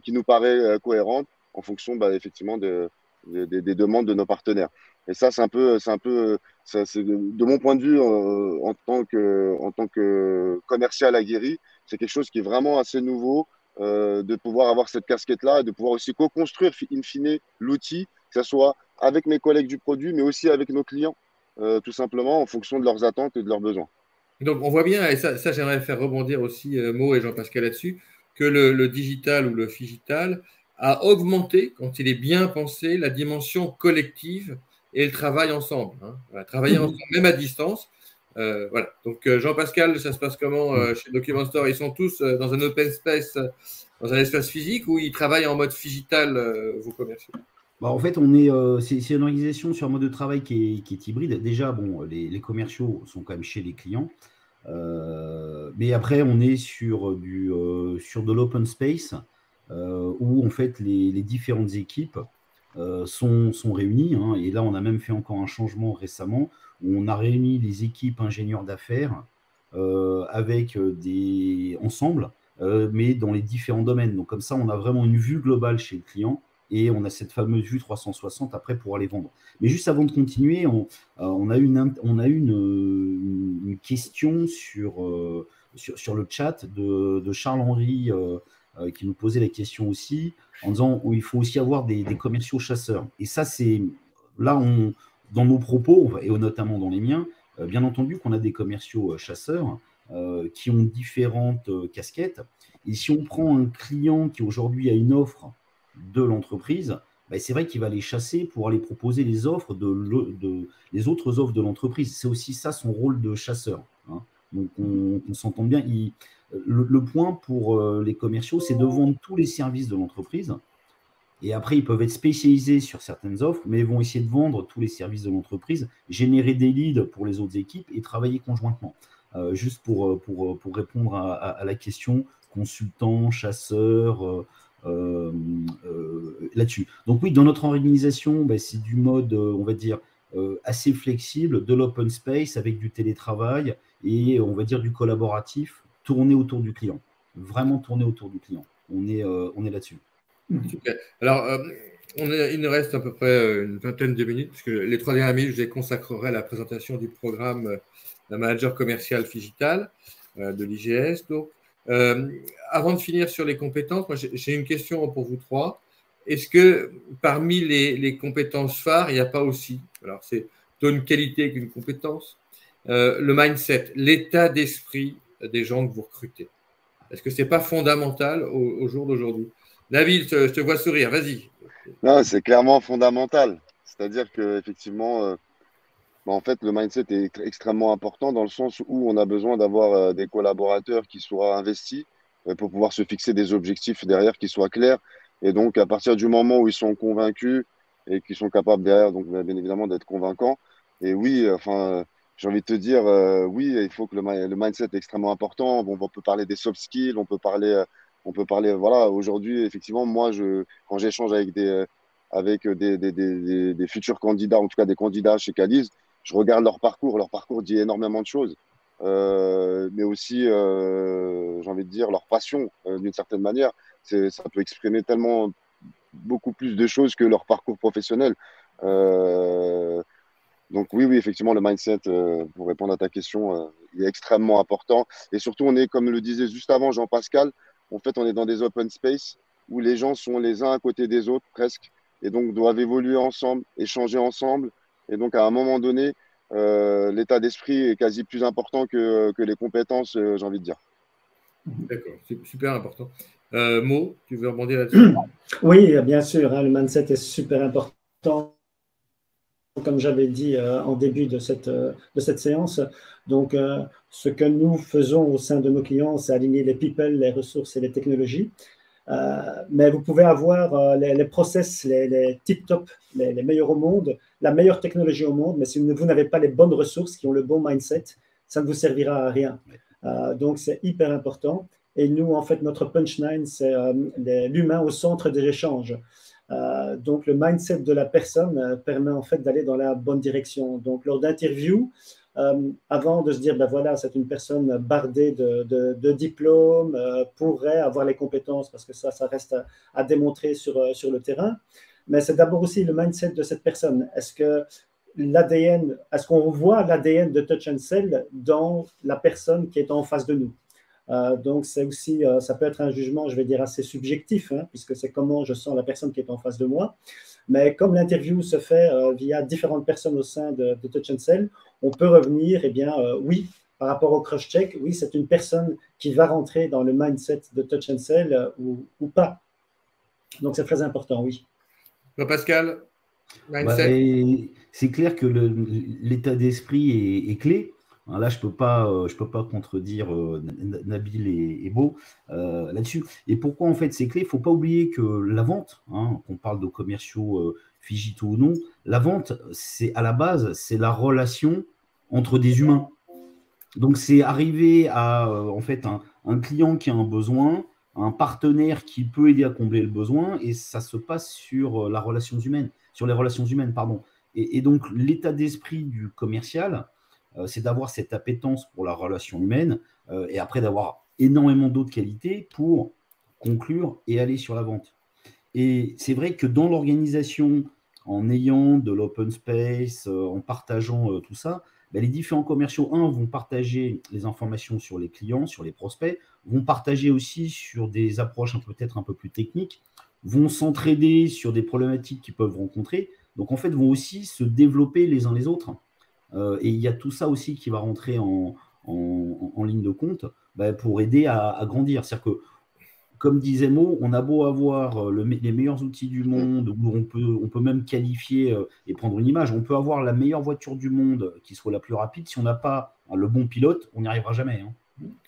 qui nous paraît cohérente en fonction effectivement des demandes de nos partenaires. Et ça, c'est de mon point de vue en tant que commercial aguerri, c'est quelque chose qui est vraiment assez nouveau de pouvoir avoir cette casquette-là et de pouvoir aussi co-construire, in fine, l'outil, que ce soit avec mes collègues du produit, mais aussi avec nos clients, tout simplement en fonction de leurs attentes et de leurs besoins. Donc, on voit bien, et ça j'aimerais faire rebondir aussi Mo et Jean-Pascal là-dessus, que le digital ou le figital a augmenté, quand il est bien pensé, la dimension collective et le travail ensemble. Hein. Voilà, travailler ensemble, même à distance. Voilà. Donc, Jean-Pascal, ça se passe comment chez Document Store? Ils sont tous dans un open space, dans un espace physique, ou ils travaillent en mode figital, vos commerciaux? En fait, c'est une organisation sur un mode de travail qui est hybride. Déjà, bon, les commerciaux sont quand même chez les clients. Mais après, on est sur de l'open space où en fait les différentes équipes sont réunies. Hein, et là, on a même fait encore un changement récemment où on a réuni les équipes ingénieurs d'affaires avec ensemble, mais dans les différents domaines. Donc comme ça, on a vraiment une vue globale chez le client. Et on a cette fameuse vue 360 après pour aller vendre. Mais juste avant de continuer, on a eu une question sur le chat de Charles-Henri qui nous posait la question aussi, en disant il faut aussi avoir des commerciaux chasseurs. Et ça, c'est là, dans nos propos, et notamment dans les miens, bien entendu qu'on a des commerciaux chasseurs qui ont différentes casquettes. Et si on prend un client qui aujourd'hui a une offre de l'entreprise, c'est vrai qu'il va les chasser pour aller proposer les offres les autres offres de l'entreprise. C'est aussi ça son rôle de chasseur. Hein. Donc on s'entend bien. Le point pour les commerciaux, c'est de vendre tous les services de l'entreprise. Et après, ils peuvent être spécialisés sur certaines offres, mais ils vont essayer de vendre tous les services de l'entreprise, générer des leads pour les autres équipes et travailler conjointement. Juste pour répondre à la question consultant, chasseur, là-dessus. Donc oui, dans notre organisation, c'est du mode, on va dire, assez flexible, de l'open space avec du télétravail et on va dire du collaboratif tourné autour du client. Vraiment tourné autour du client. On est là-dessus. Super. Alors, il nous reste à peu près une vingtaine de minutes, puisque les 3 dernières minutes, je les consacrerai à la présentation du programme d'un manager commercial figital de l'IGS. Donc, avant de finir sur les compétences, moi j'ai une question pour vous trois. Est-ce que parmi les compétences phares, il n'y a pas aussi, alors c'est plutôt une qualité qu'une compétence, le mindset, l'état d'esprit des gens que vous recrutez? Est-ce que ce n'est pas fondamental au jour d'aujourd'hui? David, je te vois sourire, vas-y. Non, c'est clairement fondamental. C'est-à-dire qu'effectivement, en fait, le mindset est extrêmement important dans le sens où on a besoin d'avoir des collaborateurs qui soient investis pour pouvoir se fixer des objectifs derrière qui soient clairs. Et donc, à partir du moment où ils sont convaincus et qu'ils sont capables derrière, donc bien évidemment, d'être convaincants. Et oui, enfin, j'ai envie de te dire, oui, il faut que le mindset est extrêmement important. Bon, on peut parler des soft skills, on peut parler, voilà, aujourd'hui, effectivement, moi, quand j'échange avec des futurs candidats, en tout cas des candidats chez Cadiz, je regarde leur parcours. Leur parcours dit énormément de choses, mais aussi, j'ai envie de dire, leur passion, d'une certaine manière. Ça peut exprimer tellement beaucoup plus de choses que leur parcours professionnel. Donc oui, effectivement, le mindset, pour répondre à ta question, il est extrêmement important. Et surtout, on est, comme le disait juste avant Jean-Pascal, en fait, on est dans des open space où les gens sont les uns à côté des autres presque, et donc doivent évoluer ensemble, échanger ensemble. Et donc, à un moment donné, l'état d'esprit est quasi plus important que les compétences, j'ai envie de dire. D'accord, c'est super important. Mo, tu veux rebondir là-dessus? Oui, bien sûr, hein, le mindset est super important, comme j'avais dit en début de cette séance. Donc, ce que nous faisons au sein de nos clients, c'est aligner les people, les ressources et les technologies. Mais vous pouvez avoir les process, les tip-top, les meilleurs au monde, la meilleure technologie au monde, mais si vous n'avez pas les bonnes ressources qui ont le bon mindset, ça ne vous servira à rien. Donc, c'est hyper important. Et nous, en fait, notre punchline, c'est l'humain au centre des échanges. Donc, le mindset de la personne permet en fait d'aller dans la bonne direction. Donc, lors d'interviews, avant de se dire, ben voilà, c'est une personne bardée de diplômes, pourrait avoir les compétences, parce que ça reste à démontrer sur le terrain. Mais c'est d'abord aussi le mindset de cette personne. Est-ce qu'on voit l'ADN de Touch & Sell dans la personne qui est en face de nous? Donc, c'est aussi, ça peut être un jugement, je vais dire, assez subjectif, hein, puisque c'est comment je sens la personne qui est en face de moi. Mais comme l'interview se fait via différentes personnes au sein de Touch and Sell, on peut revenir, eh bien, oui, par rapport au cross-check, oui, c'est une personne qui va rentrer dans le mindset de Touch and Sell ou pas. Donc, c'est très important, oui. Pascal, mindset. C'est clair que l'état d'esprit est clé. Là, je peux pas contredire Nabil et Beau là-dessus. Et pourquoi en fait c'est clé? Il ne faut pas oublier que la vente, hein, qu'on parle de commerciaux Figito ou non, la vente, c'est à la base, c'est la relation entre des humains. Donc c'est arriver à en fait un client qui a un besoin, un partenaire qui peut aider à combler le besoin, et ça se passe sur les relations humaines, pardon. Et donc l'état d'esprit du commercial, c'est d'avoir cette appétence pour la relation humaine et après d'avoir énormément d'autres qualités pour conclure et aller sur la vente. Et c'est vrai que dans l'organisation, en ayant de l'open space, en partageant tout ça, les différents commerciaux, vont partager les informations sur les clients, sur les prospects, vont partager aussi sur des approches peut-être un peu plus techniques, vont s'entraider sur des problématiques qu'ils peuvent rencontrer. Donc, en fait, vont aussi se développer les uns les autres. Et il y a tout ça aussi qui va rentrer en ligne de compte pour aider à grandir. C'est-à-dire que, comme disait Mo, on a beau avoir les meilleurs outils du monde, où on peut même qualifier et prendre une image, on peut avoir la meilleure voiture du monde qui soit la plus rapide. Si on n'a pas le bon pilote, on n'y arrivera jamais. Hein.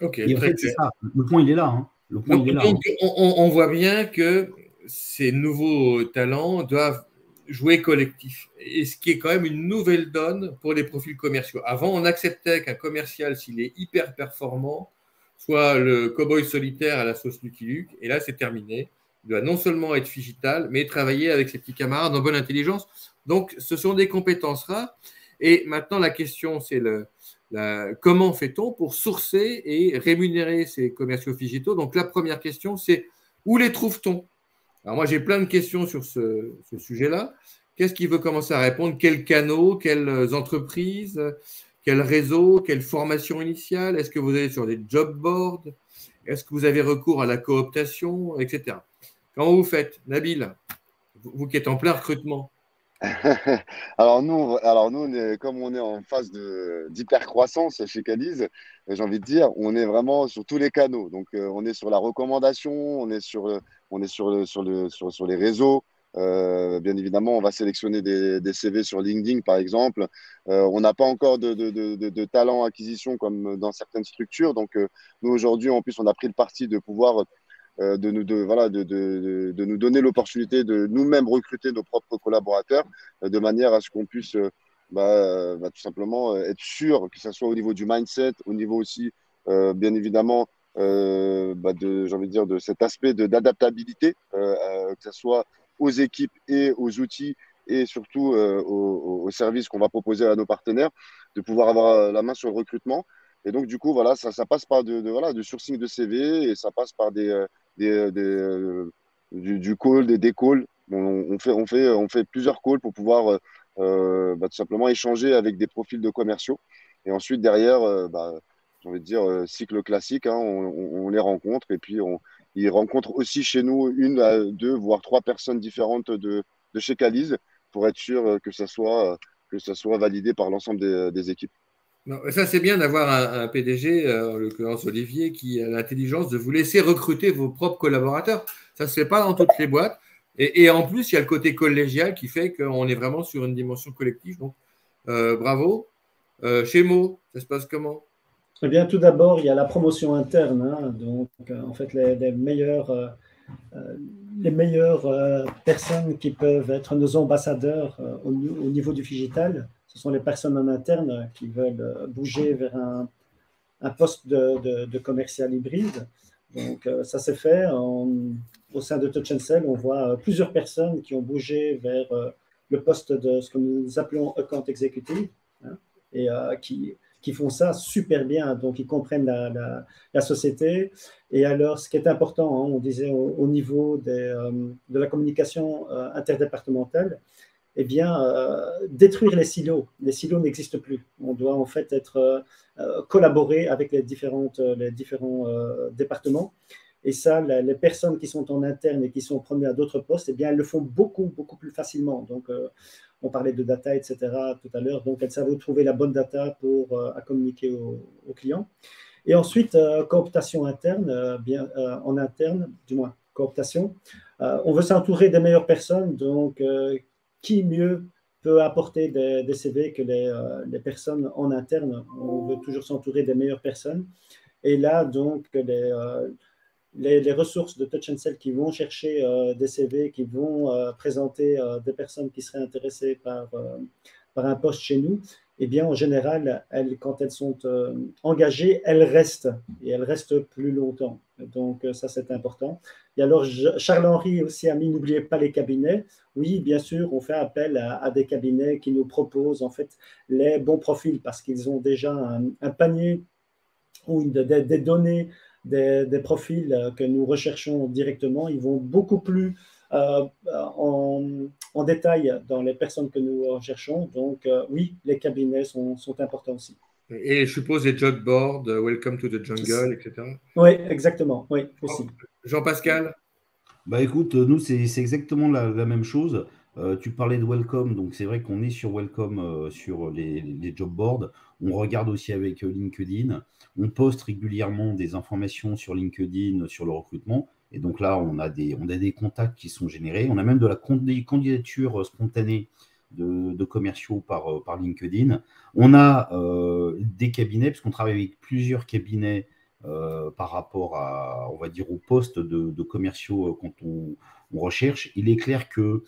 Okay, et en fait, c'est ça. Le point, il est là. Hein. Donc, on voit bien que ces nouveaux talents doivent jouer collectif. Et ce qui est quand même une nouvelle donne pour les profils commerciaux. Avant, on acceptait qu'un commercial, s'il est hyper performant, soit le cow-boy solitaire à la sauce Lucky Luke, et là, c'est terminé. Il doit non seulement être digital, mais travailler avec ses petits camarades en bonne intelligence. Donc, ce sont des compétences rares. Et maintenant, la question, c'est comment fait-on pour sourcer et rémunérer ces commerciaux Figito? Donc, la première question, c'est où les trouve-t-on? Alors, moi, j'ai plein de questions sur ce sujet-là. Qu'est-ce qui veut commencer à répondre? Quels canaux? Quelles entreprises? Quel réseau? Quelle formation initiale? Est-ce que vous allez sur des job boards? Est-ce que vous avez recours à la cooptation, etc. Comment vous faites, Nabil, vous qui êtes en plein recrutement? Alors nous, comme on est en phase d'hypercroissance chez Cadiz, j'ai envie de dire, on est vraiment sur tous les canaux. Donc, on est sur la recommandation, on est sur les réseaux. Bien évidemment, on va sélectionner des CV sur LinkedIn, par exemple. On n'a pas encore de talent acquisition comme dans certaines structures. Donc, nous, aujourd'hui, en plus, on a pris le parti de pouvoir de nous donner l'opportunité de nous-mêmes recruter nos propres collaborateurs de manière à ce qu'on puisse tout simplement être sûr que ce soit au niveau du mindset, au niveau aussi, bien évidemment, j'ai envie de dire, de cet aspect d'adaptabilité, que ce soit aux équipes et aux outils et surtout aux services qu'on va proposer à nos partenaires, de pouvoir avoir la main sur le recrutement. Et donc, du coup, voilà, ça passe par du sourcing de CV et ça passe par du call, des calls. On fait plusieurs calls pour pouvoir tout simplement échanger avec des profils de commerciaux. Et ensuite, derrière, j'ai envie de dire, cycle classique, hein, on les rencontre et puis ils rencontrent aussi chez nous 1 à 2, voire 3 personnes différentes de chez Cadiz pour être sûr que ça soit validé par l'ensemble des équipes. Non, ça, c'est bien d'avoir un PDG, en l'occurrence Olivier, qui a l'intelligence de vous laisser recruter vos propres collaborateurs. Ça ne se fait pas dans toutes les boîtes. Et en plus, il y a le côté collégial qui fait qu'on est vraiment sur une dimension collective. Donc, bravo. Chez Mo, ça se passe comment? Eh bien, tout d'abord, il y a la promotion interne. Hein. Donc, en fait, les meilleures personnes qui peuvent être nos ambassadeurs au niveau du digital, ce sont les personnes en interne qui veulent bouger vers un poste de commercial hybride. Donc, ça s'est fait au sein de Touch and Sell. On voit plusieurs personnes qui ont bougé vers le poste de ce que nous appelons account executive, hein, et qui font ça super bien. Donc, ils comprennent la société. Et alors, ce qui est important, hein, on disait au niveau de la communication interdépartementale, eh bien, détruire les silos. Les silos n'existent plus. On doit en fait collaborer avec les différents départements. Et ça, les personnes qui sont en interne et qui sont promues à d'autres postes, eh bien, elles le font beaucoup, beaucoup plus facilement. Donc, on parlait de data, etc. tout à l'heure. Donc, elles savent trouver la bonne data pour à communiquer aux clients. Et ensuite, cooptation interne, en interne, du moins, cooptation. On veut s'entourer des meilleures personnes. Donc, qui mieux peut apporter des CV que les personnes en interne? On veut toujours s'entourer des meilleures personnes. Et là, donc, les ressources de Touch and Sell qui vont chercher des CV, qui vont présenter des personnes qui seraient intéressées par un poste chez nous, eh bien, en général, quand elles sont engagées, elles restent, et elles restent plus longtemps. Donc, ça, c'est important. Et alors, Charles-Henri aussi a mis, n'oubliez pas les cabinets. Oui, bien sûr, on fait appel à des cabinets qui nous proposent en fait les bons profils parce qu'ils ont déjà un panier ou des données, des profils que nous recherchons directement. Ils vont beaucoup plus en détail dans les personnes que nous recherchons. Donc, oui, les cabinets sont importants aussi. Et je suppose les job boards, Welcome to the Jungle, etc. Oui, exactement. Oui, aussi. Jean-Pascal? Bah écoute, nous, c'est exactement la même chose. Tu parlais de Welcome, donc c'est vrai qu'on est sur Welcome sur les job boards. On regarde aussi avec LinkedIn. On poste régulièrement des informations sur LinkedIn sur le recrutement. Et donc là, on a des contacts qui sont générés. On a même de la candidature spontanée de commerciaux par LinkedIn. On a des cabinets, parce qu'on travaille avec plusieurs cabinets par rapport à, on va dire, au poste de commerciaux quand on recherche. Il est clair que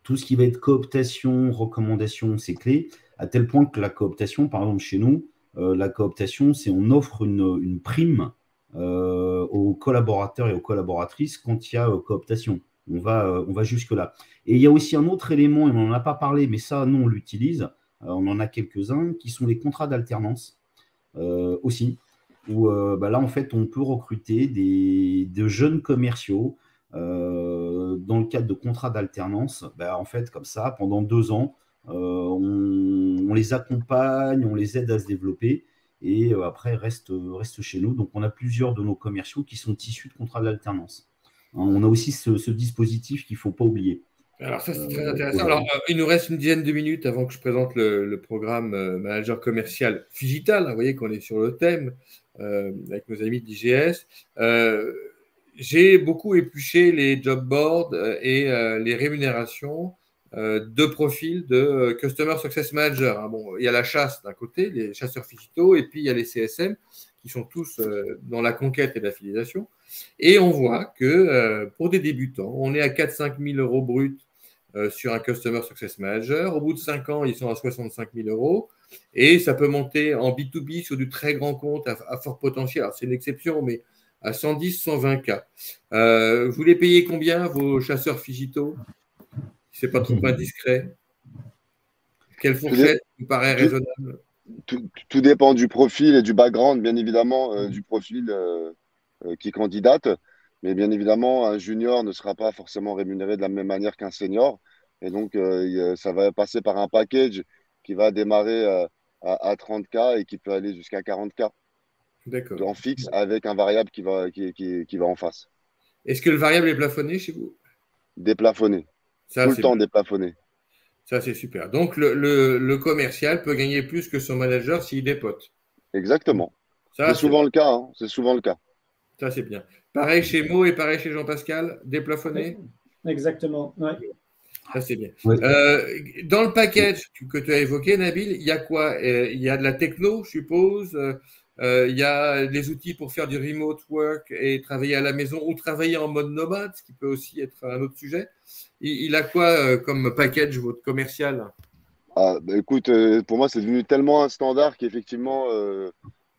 tout ce qui va être cooptation, recommandation, c'est clé, à tel point que la cooptation, par exemple chez nous, la cooptation, c'est on offre une prime aux collaborateurs et aux collaboratrices quand il y a cooptation. On va jusque-là. Et il y a aussi un autre élément, et on n'en a pas parlé, mais ça, nous, on l'utilise. On en a quelques-uns, qui sont les contrats d'alternance aussi, où là, en fait, on peut recruter de jeunes commerciaux dans le cadre de contrats d'alternance. En fait, comme ça, pendant 2 ans, on les accompagne, on les aide à se développer et après, restent chez nous. Donc, on a plusieurs de nos commerciaux qui sont issus de contrats d'alternance. On a aussi ce dispositif qu'il ne faut pas oublier. Alors ça, c'est très intéressant. Alors, il nous reste une dizaine de minutes avant que je présente le programme Manager Commercial Figital. Vous voyez qu'on est sur le thème avec nos amis d'IGS. J'ai beaucoup épluché les job boards et les rémunérations de profils de Customer Success Manager. Bon, il y a la chasse d'un côté, les chasseurs Figito, et puis il y a les CSM qui sont tous dans la conquête et la fidélisation. Et on voit que pour des débutants, on est à 4-5 000 euros bruts sur un Customer Success Manager. Au bout de 5 ans, ils sont à 65 000 euros. Et ça peut monter en B2B sur du très grand compte à fort potentiel. Alors, c'est une exception, mais à 110, 120 cas. Vous les payez combien, vos chasseurs Figito? Si ce n'est pas trop indiscret. Quelle fourchette vous paraît raisonnable? Tout dépend du profil et du background, bien évidemment, du profil qui candidate. Mais bien évidemment, un junior ne sera pas forcément rémunéré de la même manière qu'un senior. Et donc, ça va passer par un package qui va démarrer à 30K et qui peut aller jusqu'à 40K en fixe avec un variable qui va en face. Est-ce que le variable est plafonné chez vous? Déplafonné. Tout le temps déplafonné. Ça, c'est super. Donc, le commercial peut gagner plus que son manager s'il dépote. Exactement. C'est souvent le cas. Hein. C'est souvent le cas. Ça, c'est bien. Pareil chez Mo et pareil chez Jean-Pascal, déplafonné? Exactement, oui. Ça, c'est bien. Oui. Dans le package que tu as évoqué, Nabil, il y a quoi? Il y a de la techno, je suppose. Il y a des outils pour faire du remote work et travailler à la maison ou travailler en mode nomade, ce qui peut aussi être un autre sujet. Il a quoi comme package, votre commercial? Écoute, pour moi, c'est devenu tellement un standard qu'effectivement,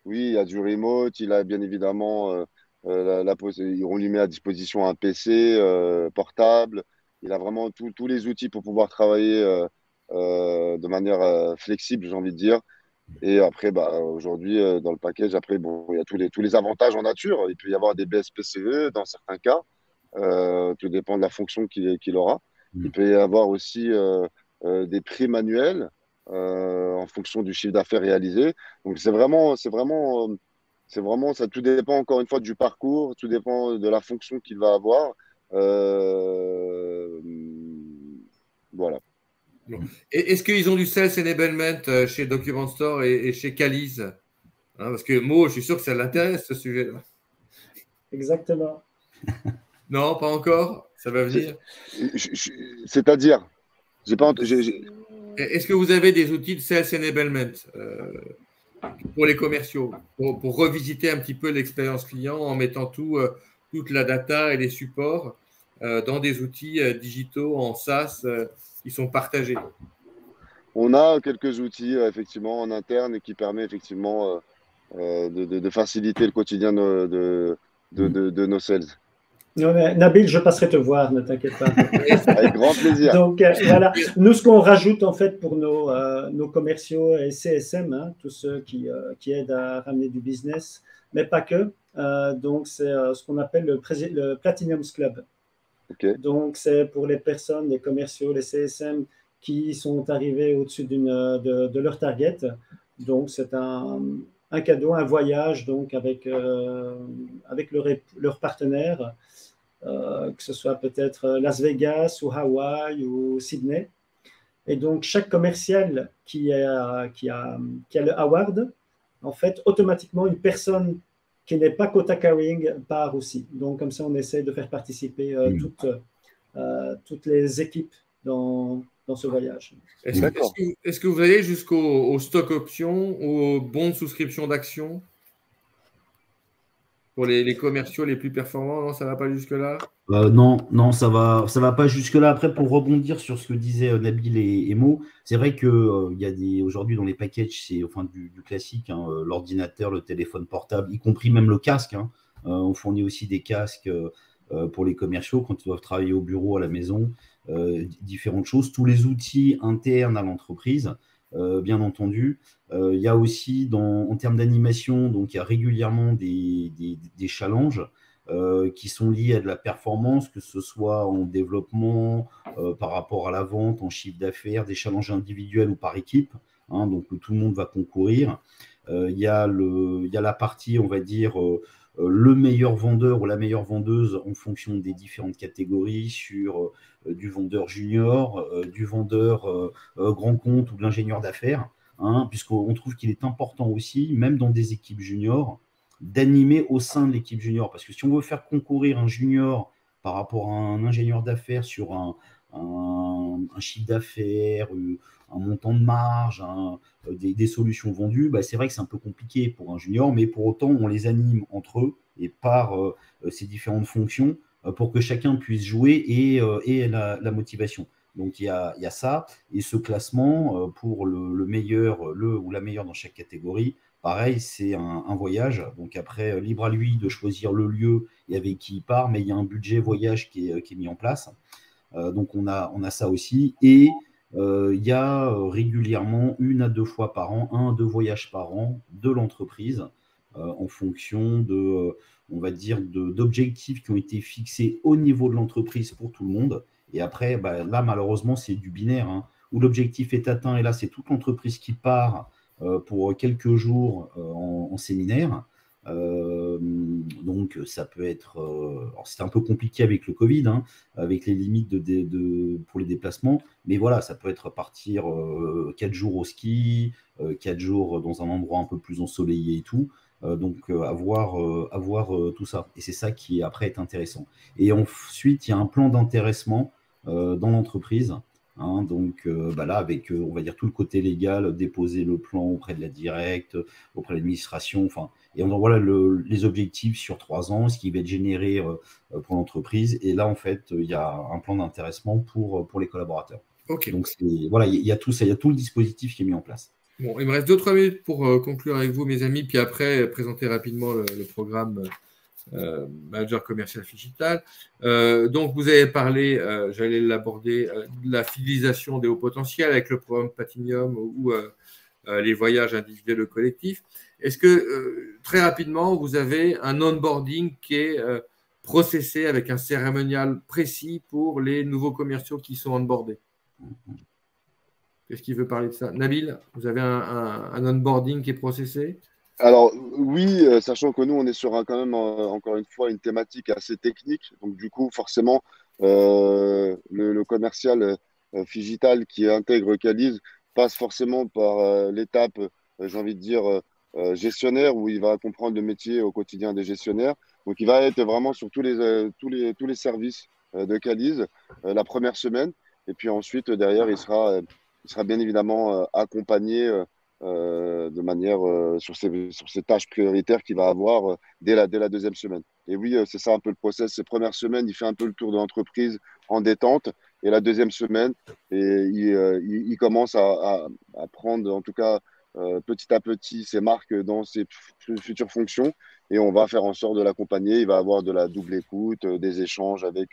oui, il y a du remote, il a bien évidemment, on lui met à disposition un PC portable, il a vraiment tous les outils pour pouvoir travailler de manière flexible, j'ai envie de dire. Et après, aujourd'hui, dans le package, après, bon, il y a tous les avantages en nature. Il peut y avoir des BSPCE dans certains cas, tout dépend de la fonction qu'il aura. Il peut y avoir aussi des prix manuels en fonction du chiffre d'affaires réalisé. Donc, c'est vraiment, ça tout dépend encore une fois du parcours, tout dépend de la fonction qu'il va avoir. Voilà. Bon. Est-ce qu'ils ont du Sales Enablement chez Document Store et chez Qualys, hein, parce que Mo, je suis sûr que ça l'intéresse, ce sujet-là. Exactement. Non, pas encore. Ça va venir. C'est-à-dire, est-ce que vous avez des outils de Sales Enablement pour les commerciaux, pour revisiter un petit peu l'expérience client en mettant toute la data et les supports dans des outils digitaux en SaaS qui sont partagés? On a quelques outils effectivement en interne et qui permet effectivement de faciliter le quotidien de nos sales. Non, mais Nabil, je passerai te voir, ne t'inquiète pas. Avec grand plaisir. Donc, voilà. Nous, ce qu'on rajoute, en fait, pour nos commerciaux et CSM, hein, tous ceux qui aident à ramener du business, mais pas que. Donc, c'est ce qu'on appelle le Platinum Club. Okay. Donc, c'est pour les personnes, les commerciaux, les CSM qui sont arrivés au-dessus de leur target. Donc, c'est un cadeau, un voyage donc avec leur partenaire, que ce soit peut-être Las Vegas ou Hawaï ou Sydney. Et donc, chaque commercial qui a le award, en fait, automatiquement, une personne qui n'est pas quota carrying part aussi. Donc, comme ça, on essaie de faire participer toutes les équipes dans ce voyage. Est-ce que vous allez jusqu'au stock option, aux bons de souscription d'actions pour les commerciaux les plus performants? Non, ça ne va pas jusque-là? Non, ça va pas jusque-là. Après, pour rebondir sur ce que disaient Nabil et Mo, c'est vrai que il y a aujourd'hui dans les packages, c'est enfin du classique, hein, l'ordinateur, le téléphone portable, y compris même le casque. Hein. On fournit aussi des casques pour les commerciaux quand ils doivent travailler au bureau, à la maison, différentes choses. Tous les outils internes à l'entreprise, bien entendu. Il y a aussi, en termes d'animation, donc il y a régulièrement des challenges qui sont liés à de la performance, que ce soit en développement, par rapport à la vente, en chiffre d'affaires, des challenges individuels ou par équipe, hein, donc tout le monde va concourir. Il y a la partie, on va dire, le meilleur vendeur ou la meilleure vendeuse en fonction des différentes catégories, sur du vendeur junior, du vendeur grand compte ou de l'ingénieur d'affaires, hein, puisqu'on trouve qu'il est important aussi, même dans des équipes juniors, d'animer au sein de l'équipe junior. Parce que si on veut faire concourir un junior par rapport à un ingénieur d'affaires sur un chiffre d'affaires, un montant de marge, des solutions vendues, bah, c'est vrai que c'est un peu compliqué pour un junior, mais pour autant, on les anime entre eux et par ces différentes fonctions pour que chacun puisse jouer et la motivation. Donc, il y a ça. Et ce classement, pour le meilleur, ou la meilleure dans chaque catégorie, pareil, c'est un voyage. Donc après, libre à lui de choisir le lieu et avec qui il part, mais il y a un budget voyage qui est mis en place. Donc on a ça aussi. Et il y a régulièrement 1 à 2 fois par an, 1 à 2 voyages par an de l'entreprise en fonction on va dire, d'objectifs qui ont été fixés au niveau de l'entreprise pour tout le monde. Et après, bah, là, malheureusement, c'est du binaire, hein, où l'objectif est atteint. Et là, c'est toute l'entreprise qui part pour quelques jours en séminaire. Donc ça peut être, alors c'était un peu compliqué avec le Covid, hein, avec les limites pour les déplacements, mais voilà, ça peut être partir 4 jours au ski, 4 jours dans un endroit un peu plus ensoleillé et tout, donc avoir tout ça, et c'est ça qui après est intéressant. Et ensuite il y a un plan d'intéressement dans l'entreprise. Hein, donc bah là, avec on va dire tout le côté légal, déposer le plan auprès de la directe, auprès de l'administration, enfin, et on envoie les objectifs sur 3 ans, ce qui va être généré pour l'entreprise. Et là, en fait, il y a un plan d'intéressement pour les collaborateurs. Okay. Donc voilà, il y a tout ça, il y a tout le dispositif qui est mis en place. Bon, il me reste 2-3 minutes pour conclure avec vous, mes amis, puis après présenter rapidement le programme Manager Commercial Digital. Donc, vous avez parlé, j'allais l'aborder, de la fidélisation des hauts potentiels avec le programme Platinum ou les voyages individuels ou collectifs. Est-ce que, très rapidement, vous avez un onboarding qui est processé avec un cérémonial précis pour les nouveaux commerciaux qui sont onboardés? Qu'est-ce qui veut parler de ça? Nabil, vous avez un onboarding qui est processé? Alors oui, sachant que nous, on est sur quand même, encore une fois, une thématique assez technique. Donc du coup, forcément, le commercial Figital qui intègre Cadiz passe forcément par l'étape, j'ai envie de dire, gestionnaire, où il va comprendre le métier au quotidien des gestionnaires. Donc il va être vraiment sur tous les services de Cadiz la première semaine. Et puis ensuite, derrière, il sera bien évidemment accompagné. De manière sur ces tâches prioritaires qu'il va avoir dès la deuxième semaine. Et oui, c'est ça un peu le process. Ces premières semaines, il fait un peu le tour de l'entreprise en détente. Et la deuxième semaine, il commence à prendre, en tout cas, petit à petit, ses marques dans ses futures fonctions. Et on va faire en sorte de l'accompagner. Il va avoir de la double écoute, des échanges avec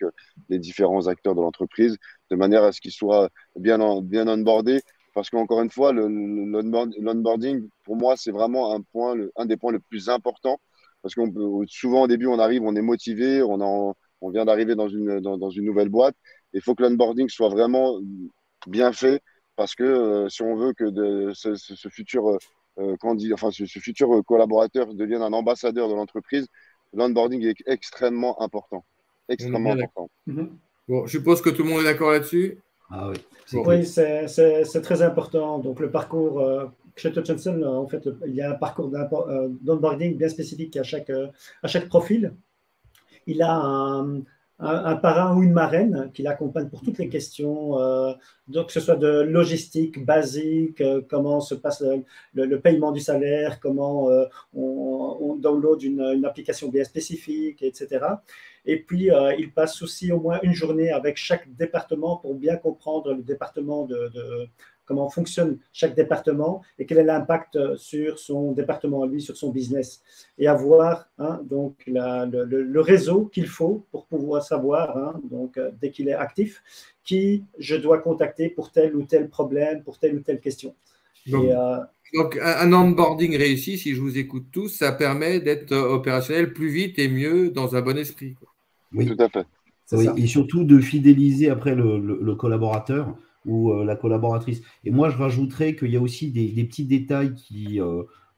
les différents acteurs de l'entreprise, de manière à ce qu'il soit bien onboardé. Parce qu'encore une fois, l'onboarding, pour moi, c'est vraiment un des points les plus importants. Parce que souvent, au début, on arrive, on est motivé, on vient d'arriver dans une nouvelle boîte. Il faut que l'onboarding soit vraiment bien fait. Parce que si on veut que ce futur candidat, enfin, ce futur collaborateur devienne un ambassadeur de l'entreprise, l'onboarding est extrêmement important. Extrêmement important. Bon, je suppose que tout le monde est d'accord là-dessus. Ah oui. Oui, c'est très important. Donc, le parcours chez Hutchinson, en fait, il y a un parcours d'onboarding bien spécifique à chaque profil. Il a un parrain ou une marraine qui l'accompagne pour toutes les questions, donc que ce soit de logistique basique, comment se passe le paiement du salaire, comment on download une application bien spécifique, etc. Et puis, il passe aussi au moins une journée avec chaque département pour bien comprendre le département comment fonctionne chaque département et quel est l'impact sur son département à lui, sur son business. Et avoir donc le réseau qu'il faut pour pouvoir savoir, donc, dès qu'il est actif, qui je dois contacter pour tel ou tel problème, pour telle ou telle question. Donc, un onboarding réussi, si je vous écoute tous, ça permet d'être opérationnel plus vite et mieux dans un bon esprit. Oui, tout à fait. Oui, et surtout de fidéliser après le collaborateur ou la collaboratrice. Et moi, je rajouterais qu'il y a aussi des petits détails qui,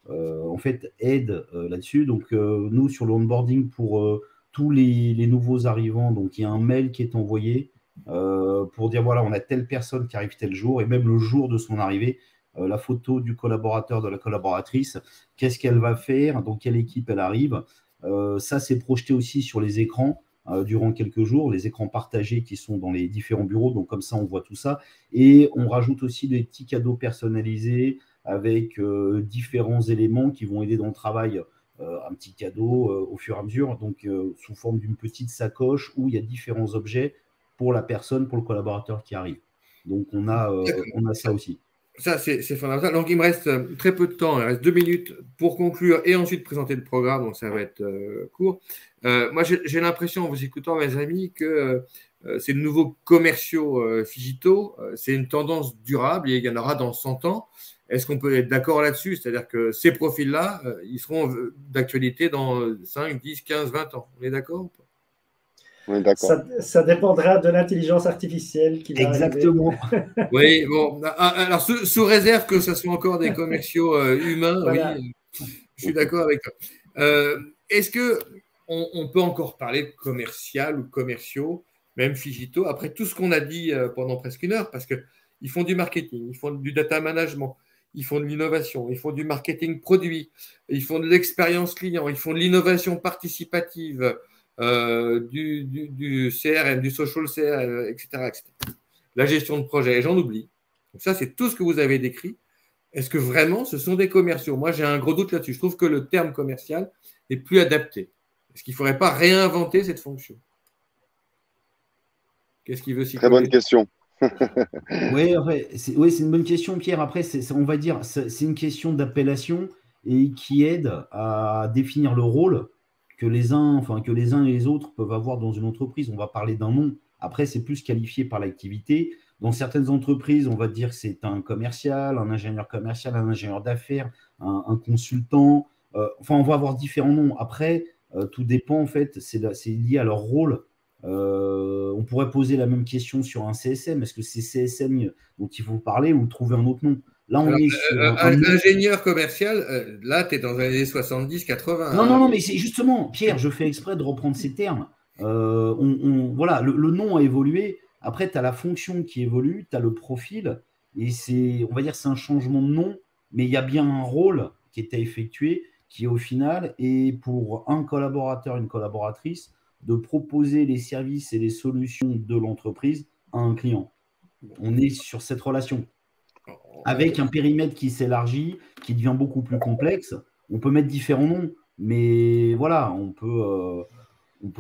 en fait, aident là-dessus. Donc, nous, sur le onboarding, pour tous les nouveaux arrivants, donc il y a un mail qui est envoyé pour dire, voilà, on a telle personne qui arrive tel jour, et même le jour de son arrivée, la photo du collaborateur, de la collaboratrice, qu'est-ce qu'elle va faire, dans quelle équipe elle arrive. Ça, c'est projeté aussi sur les écrans durant quelques jours, les écrans partagés qui sont dans les différents bureaux. Donc, comme ça, on voit tout ça. Et on rajoute aussi des petits cadeaux personnalisés avec différents éléments qui vont aider dans le travail. Un petit cadeau au fur et à mesure, donc sous forme d'une petite sacoche où il y a différents objets pour la personne, pour le collaborateur qui arrive. Donc, on a ça aussi. Ça, c'est fondamental. Donc, il me reste très peu de temps. Il reste 2 minutes pour conclure et ensuite présenter le programme. Donc, ça va être court. Moi, j'ai l'impression, en vous écoutant, mes amis, que ces nouveaux commerciaux Figito, c'est une tendance durable et il y en aura dans 100 ans. Est-ce qu'on peut être d'accord là-dessus? C'est-à-dire que ces profils-là, ils seront d'actualité dans 5, 10, 15, 20 ans. On est d'accord ou pas? Oui, d'accord. Ça dépendra de l'intelligence artificielle qui va Exactement. Oui, bon. Alors, sous réserve que ce soit encore des commerciaux humains, voilà. Oui, je suis d'accord avec toi. Est-ce qu'on peut encore parler de commercial ou commerciaux, même Figito, après tout ce qu'on a dit pendant presque une heure, parce qu'ils font du marketing, ils font du data management, ils font de l'innovation, ils font du marketing produit, ils font de l'expérience client, ils font de l'innovation participative, du CRM, du social CRM, etc., etc. La gestion de projet, et j'en oublie. Donc ça, c'est tout ce que vous avez décrit. Est-ce que vraiment ce sont des commerciaux? Moi, j'ai un gros doute là-dessus. Je trouve que le terme commercial n'est plus adapté. Est-ce qu'il ne faudrait pas réinventer cette fonction? Qu'est-ce qu'il veut s'y Très bonne question. Oui, c'est une bonne question, Pierre. Après, on va dire, c'est une question d'appellation et qui aide à définir le rôle que les uns et les autres peuvent avoir dans une entreprise. On va parler d'un nom. Après, c'est plus qualifié par l'activité. Dans certaines entreprises, on va dire que c'est un commercial, un ingénieur d'affaires, un consultant. On va avoir différents noms. Après, tout dépend, en fait, c'est lié à leur rôle On pourrait poser la même question sur un CSM. Est-ce que c'est CSM dont il faut parler ou trouver un autre nom? Là, on est sur ingénieur commercial, là, tu es dans les années 70-80. Non, mais c'est justement, Pierre, je fais exprès de reprendre ces termes. Voilà, le nom a évolué. Après, tu as la fonction qui évolue, tu as le profil, et on va dire, c'est un changement de nom, mais il y a bien un rôle qui est à effectuer, qui au final est pour un collaborateur, une collaboratrice, de proposer les services et les solutions de l'entreprise à un client. On est sur cette relation. Avec un périmètre qui s'élargit, qui devient beaucoup plus complexe, on peut mettre différents noms, mais voilà, on peut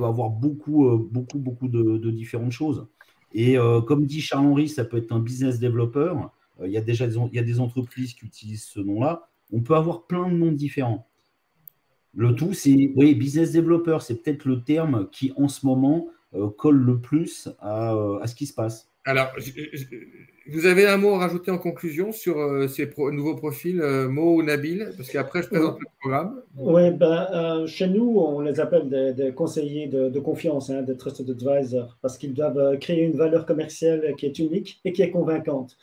avoir beaucoup de différentes choses. Et comme dit Charles-Henri, ça peut être un business developer. Il y a des entreprises qui utilisent ce nom-là. On peut avoir plein de noms différents. Le tout, c'est, oui, business developer, c'est peut-être le terme qui, en ce moment, colle le plus à ce qui se passe. Alors, vous avez un mot à rajouter en conclusion sur ces nouveaux profils, Mo ou Nabil, parce qu'après, je présente le programme. Oui, chez nous, on les appelle des conseillers de confiance, hein, des trusted advisors, parce qu'ils doivent créer une valeur commerciale qui est unique et qui est convaincante.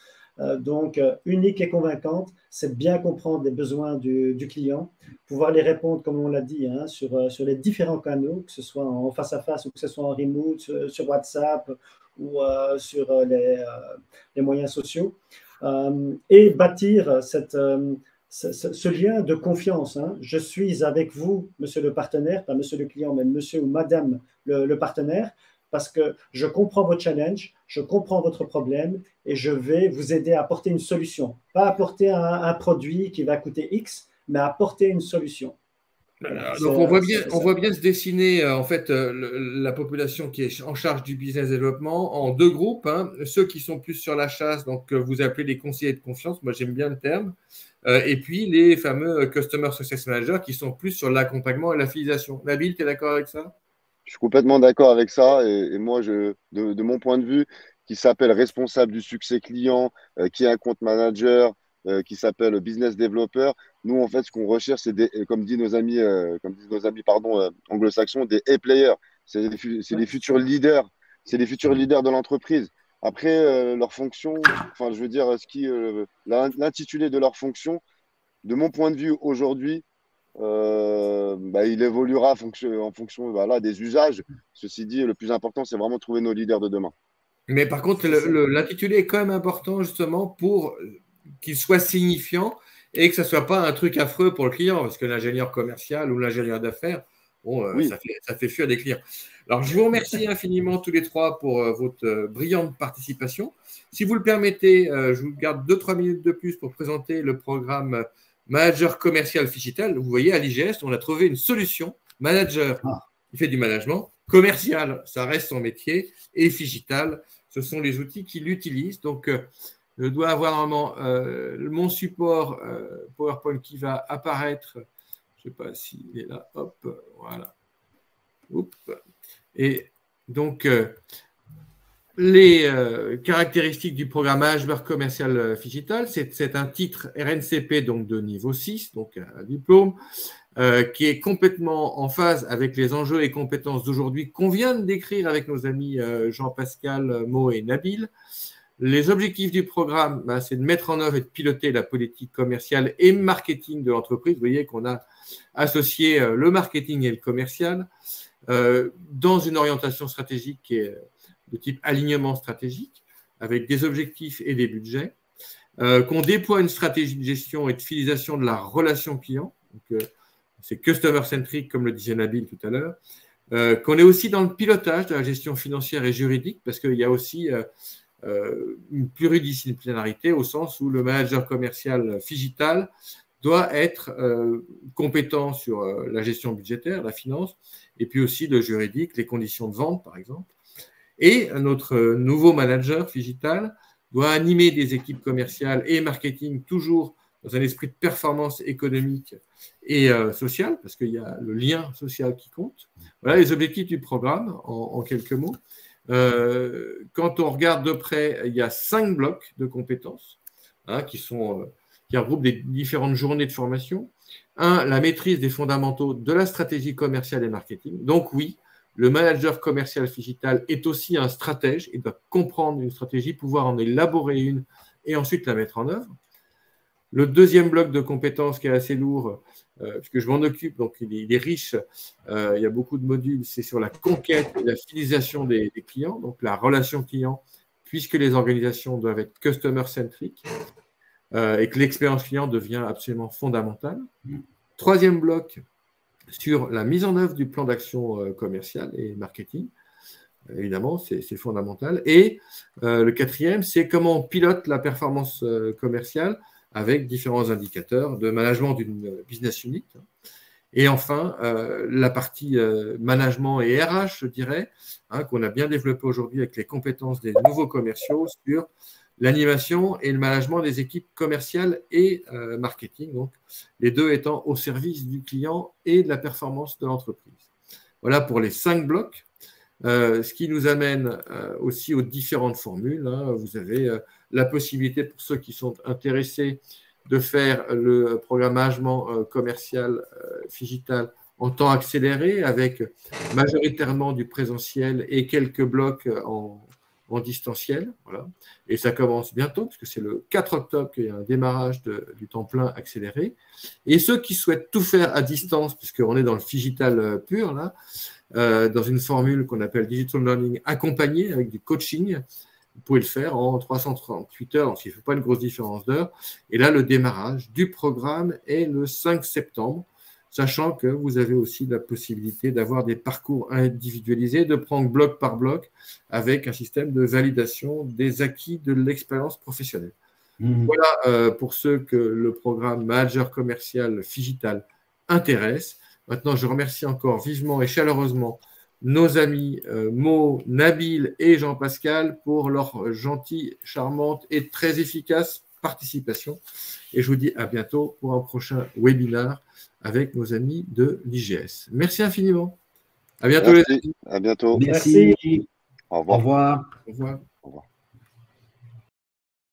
Donc, unique et convaincante, c'est bien comprendre les besoins du client, pouvoir les répondre, comme on l'a dit, hein, sur les différents canaux, que ce soit en face à face ou que ce soit en remote, sur WhatsApp ou sur les moyens sociaux, et bâtir ce lien de confiance. Hein. Je suis avec vous, monsieur le partenaire, pas monsieur le client, mais monsieur ou madame le partenaire, parce que je comprends votre challenge, je comprends votre problème et je vais vous aider à apporter une solution. Pas apporter un produit qui va coûter X, mais apporter une solution. Donc, on voit bien se dessiner en fait la population qui est en charge du business développement en deux groupes. Hein. Ceux qui sont plus sur la chasse, donc vous appelez les conseillers de confiance, moi j'aime bien le terme, et puis les fameux Customer Success Managers qui sont plus sur l'accompagnement et la fidélisation. Nabil, tu es d'accord avec ça? Je suis complètement d'accord avec ça. Et moi, de mon point de vue, qui s'appelle responsable du succès client, qui est un compte manager, qui s'appelle business developer, nous, en fait, ce qu'on recherche, c'est comme disent nos amis, pardon, anglo-saxons, des A-players. C'est les futurs leaders. C'est les futurs leaders de l'entreprise. Après, leur fonction, enfin, je veux dire, l'intitulé de leur fonction, de mon point de vue aujourd'hui, il évoluera en fonction voilà, des usages. Ceci dit, le plus important, c'est vraiment trouver nos leaders de demain. Mais par contre, l'intitulé est quand même important justement pour qu'il soit signifiant et que ça ne soit pas un truc affreux pour le client, parce que l'ingénieur commercial ou l'ingénieur d'affaires, bon, oui. ça fait fuir des clients. Alors, je vous remercie infiniment tous les trois pour votre brillante participation. Si vous le permettez, je vous garde 2-3 minutes de plus pour présenter le programme Manager commercial Figital. Vous voyez, à l'IGS, on a trouvé une solution. Manager qui fait du management. Commercial, ça reste son métier. Et Figital, ce sont les outils qu'il utilise. Donc, je dois avoir normalement mon support PowerPoint qui va apparaître. Je ne sais pas s'il est là. Hop, voilà. Oups. Et donc, les caractéristiques du programme Manager commercial Figital, c'est un titre RNCP donc de niveau 6, donc un diplôme, qui est complètement en phase avec les enjeux et compétences d'aujourd'hui qu'on vient de décrire avec nos amis Jean-Pascal, Mo et Nabil. Les objectifs du programme, c'est de mettre en œuvre et de piloter la politique commerciale et marketing de l'entreprise. Vous voyez qu'on a associé le marketing et le commercial dans une orientation stratégique qui est de type alignement stratégique, avec des objectifs et des budgets, qu'on déploie une stratégie de gestion et de fidélisation de la relation client, c'est customer-centric, comme le disait Nabil tout à l'heure, qu'on est aussi dans le pilotage de la gestion financière et juridique, parce qu'il y a aussi une pluridisciplinarité au sens où le manager commercial Figital doit être compétent sur la gestion budgétaire, la finance, et puis aussi le juridique, les conditions de vente, par exemple. Et notre nouveau manager Figital doit animer des équipes commerciales et marketing toujours dans un esprit de performance économique et sociale, parce qu'il y a le lien social qui compte. Voilà les objectifs du programme en quelques mots. Quand on regarde de près, il y a 5 blocs de compétences qui regroupent des différentes journées de formation. 1, la maîtrise des fondamentaux de la stratégie commerciale et marketing. Donc oui, Le manager commercial digital est aussi un stratège. Il doit comprendre une stratégie, pouvoir en élaborer une et ensuite la mettre en œuvre. Le deuxième bloc de compétences qui est assez lourd, puisque je m'en occupe, donc il est riche, il y a beaucoup de modules, c'est sur la conquête et la fidélisation des clients, donc la relation client, puisque les organisations doivent être customer-centric et que l'expérience client devient absolument fondamentale. Troisième bloc, sur la mise en œuvre du plan d'action commercial et marketing. Évidemment, c'est fondamental. Et le quatrième, c'est comment on pilote la performance commerciale avec différents indicateurs de management d'une business unit. Et enfin, la partie management et RH, je dirais, qu'on a bien développé aujourd'hui avec les compétences des nouveaux commerciaux sur l'animation et le management des équipes commerciales et marketing, donc les deux étant au service du client et de la performance de l'entreprise. Voilà pour les 5 blocs, ce qui nous amène aussi aux différentes formules. Vous avez la possibilité pour ceux qui sont intéressés de faire le programme management commercial digital en temps accéléré avec majoritairement du présentiel et quelques blocs en distanciel. Voilà. Et ça commence bientôt, puisque c'est le 4 octobre qu'il y a un démarrage du temps plein accéléré. Et ceux qui souhaitent tout faire à distance, puisqu'on est dans le digital pur, là, dans une formule qu'on appelle Digital Learning accompagné avec du coaching, vous pouvez le faire en 338 heures, donc il ne fait pas une grosse différence d'heure. Et là, le démarrage du programme est le 5 septembre, sachant que vous avez aussi la possibilité d'avoir des parcours individualisés, de prendre bloc par bloc avec un système de validation des acquis de l'expérience professionnelle. Voilà pour ceux que le programme Manager commercial digital intéresse. Maintenant, je remercie encore vivement et chaleureusement nos amis Mo, Nabil et Jean-Pascal pour leur gentille, charmante et très efficace participation. Et je vous dis à bientôt pour un prochain webinaire avec nos amis de l'IGS. Merci infiniment. À bientôt. Merci. À bientôt. Merci. Au revoir. Au revoir. Au revoir. Au revoir.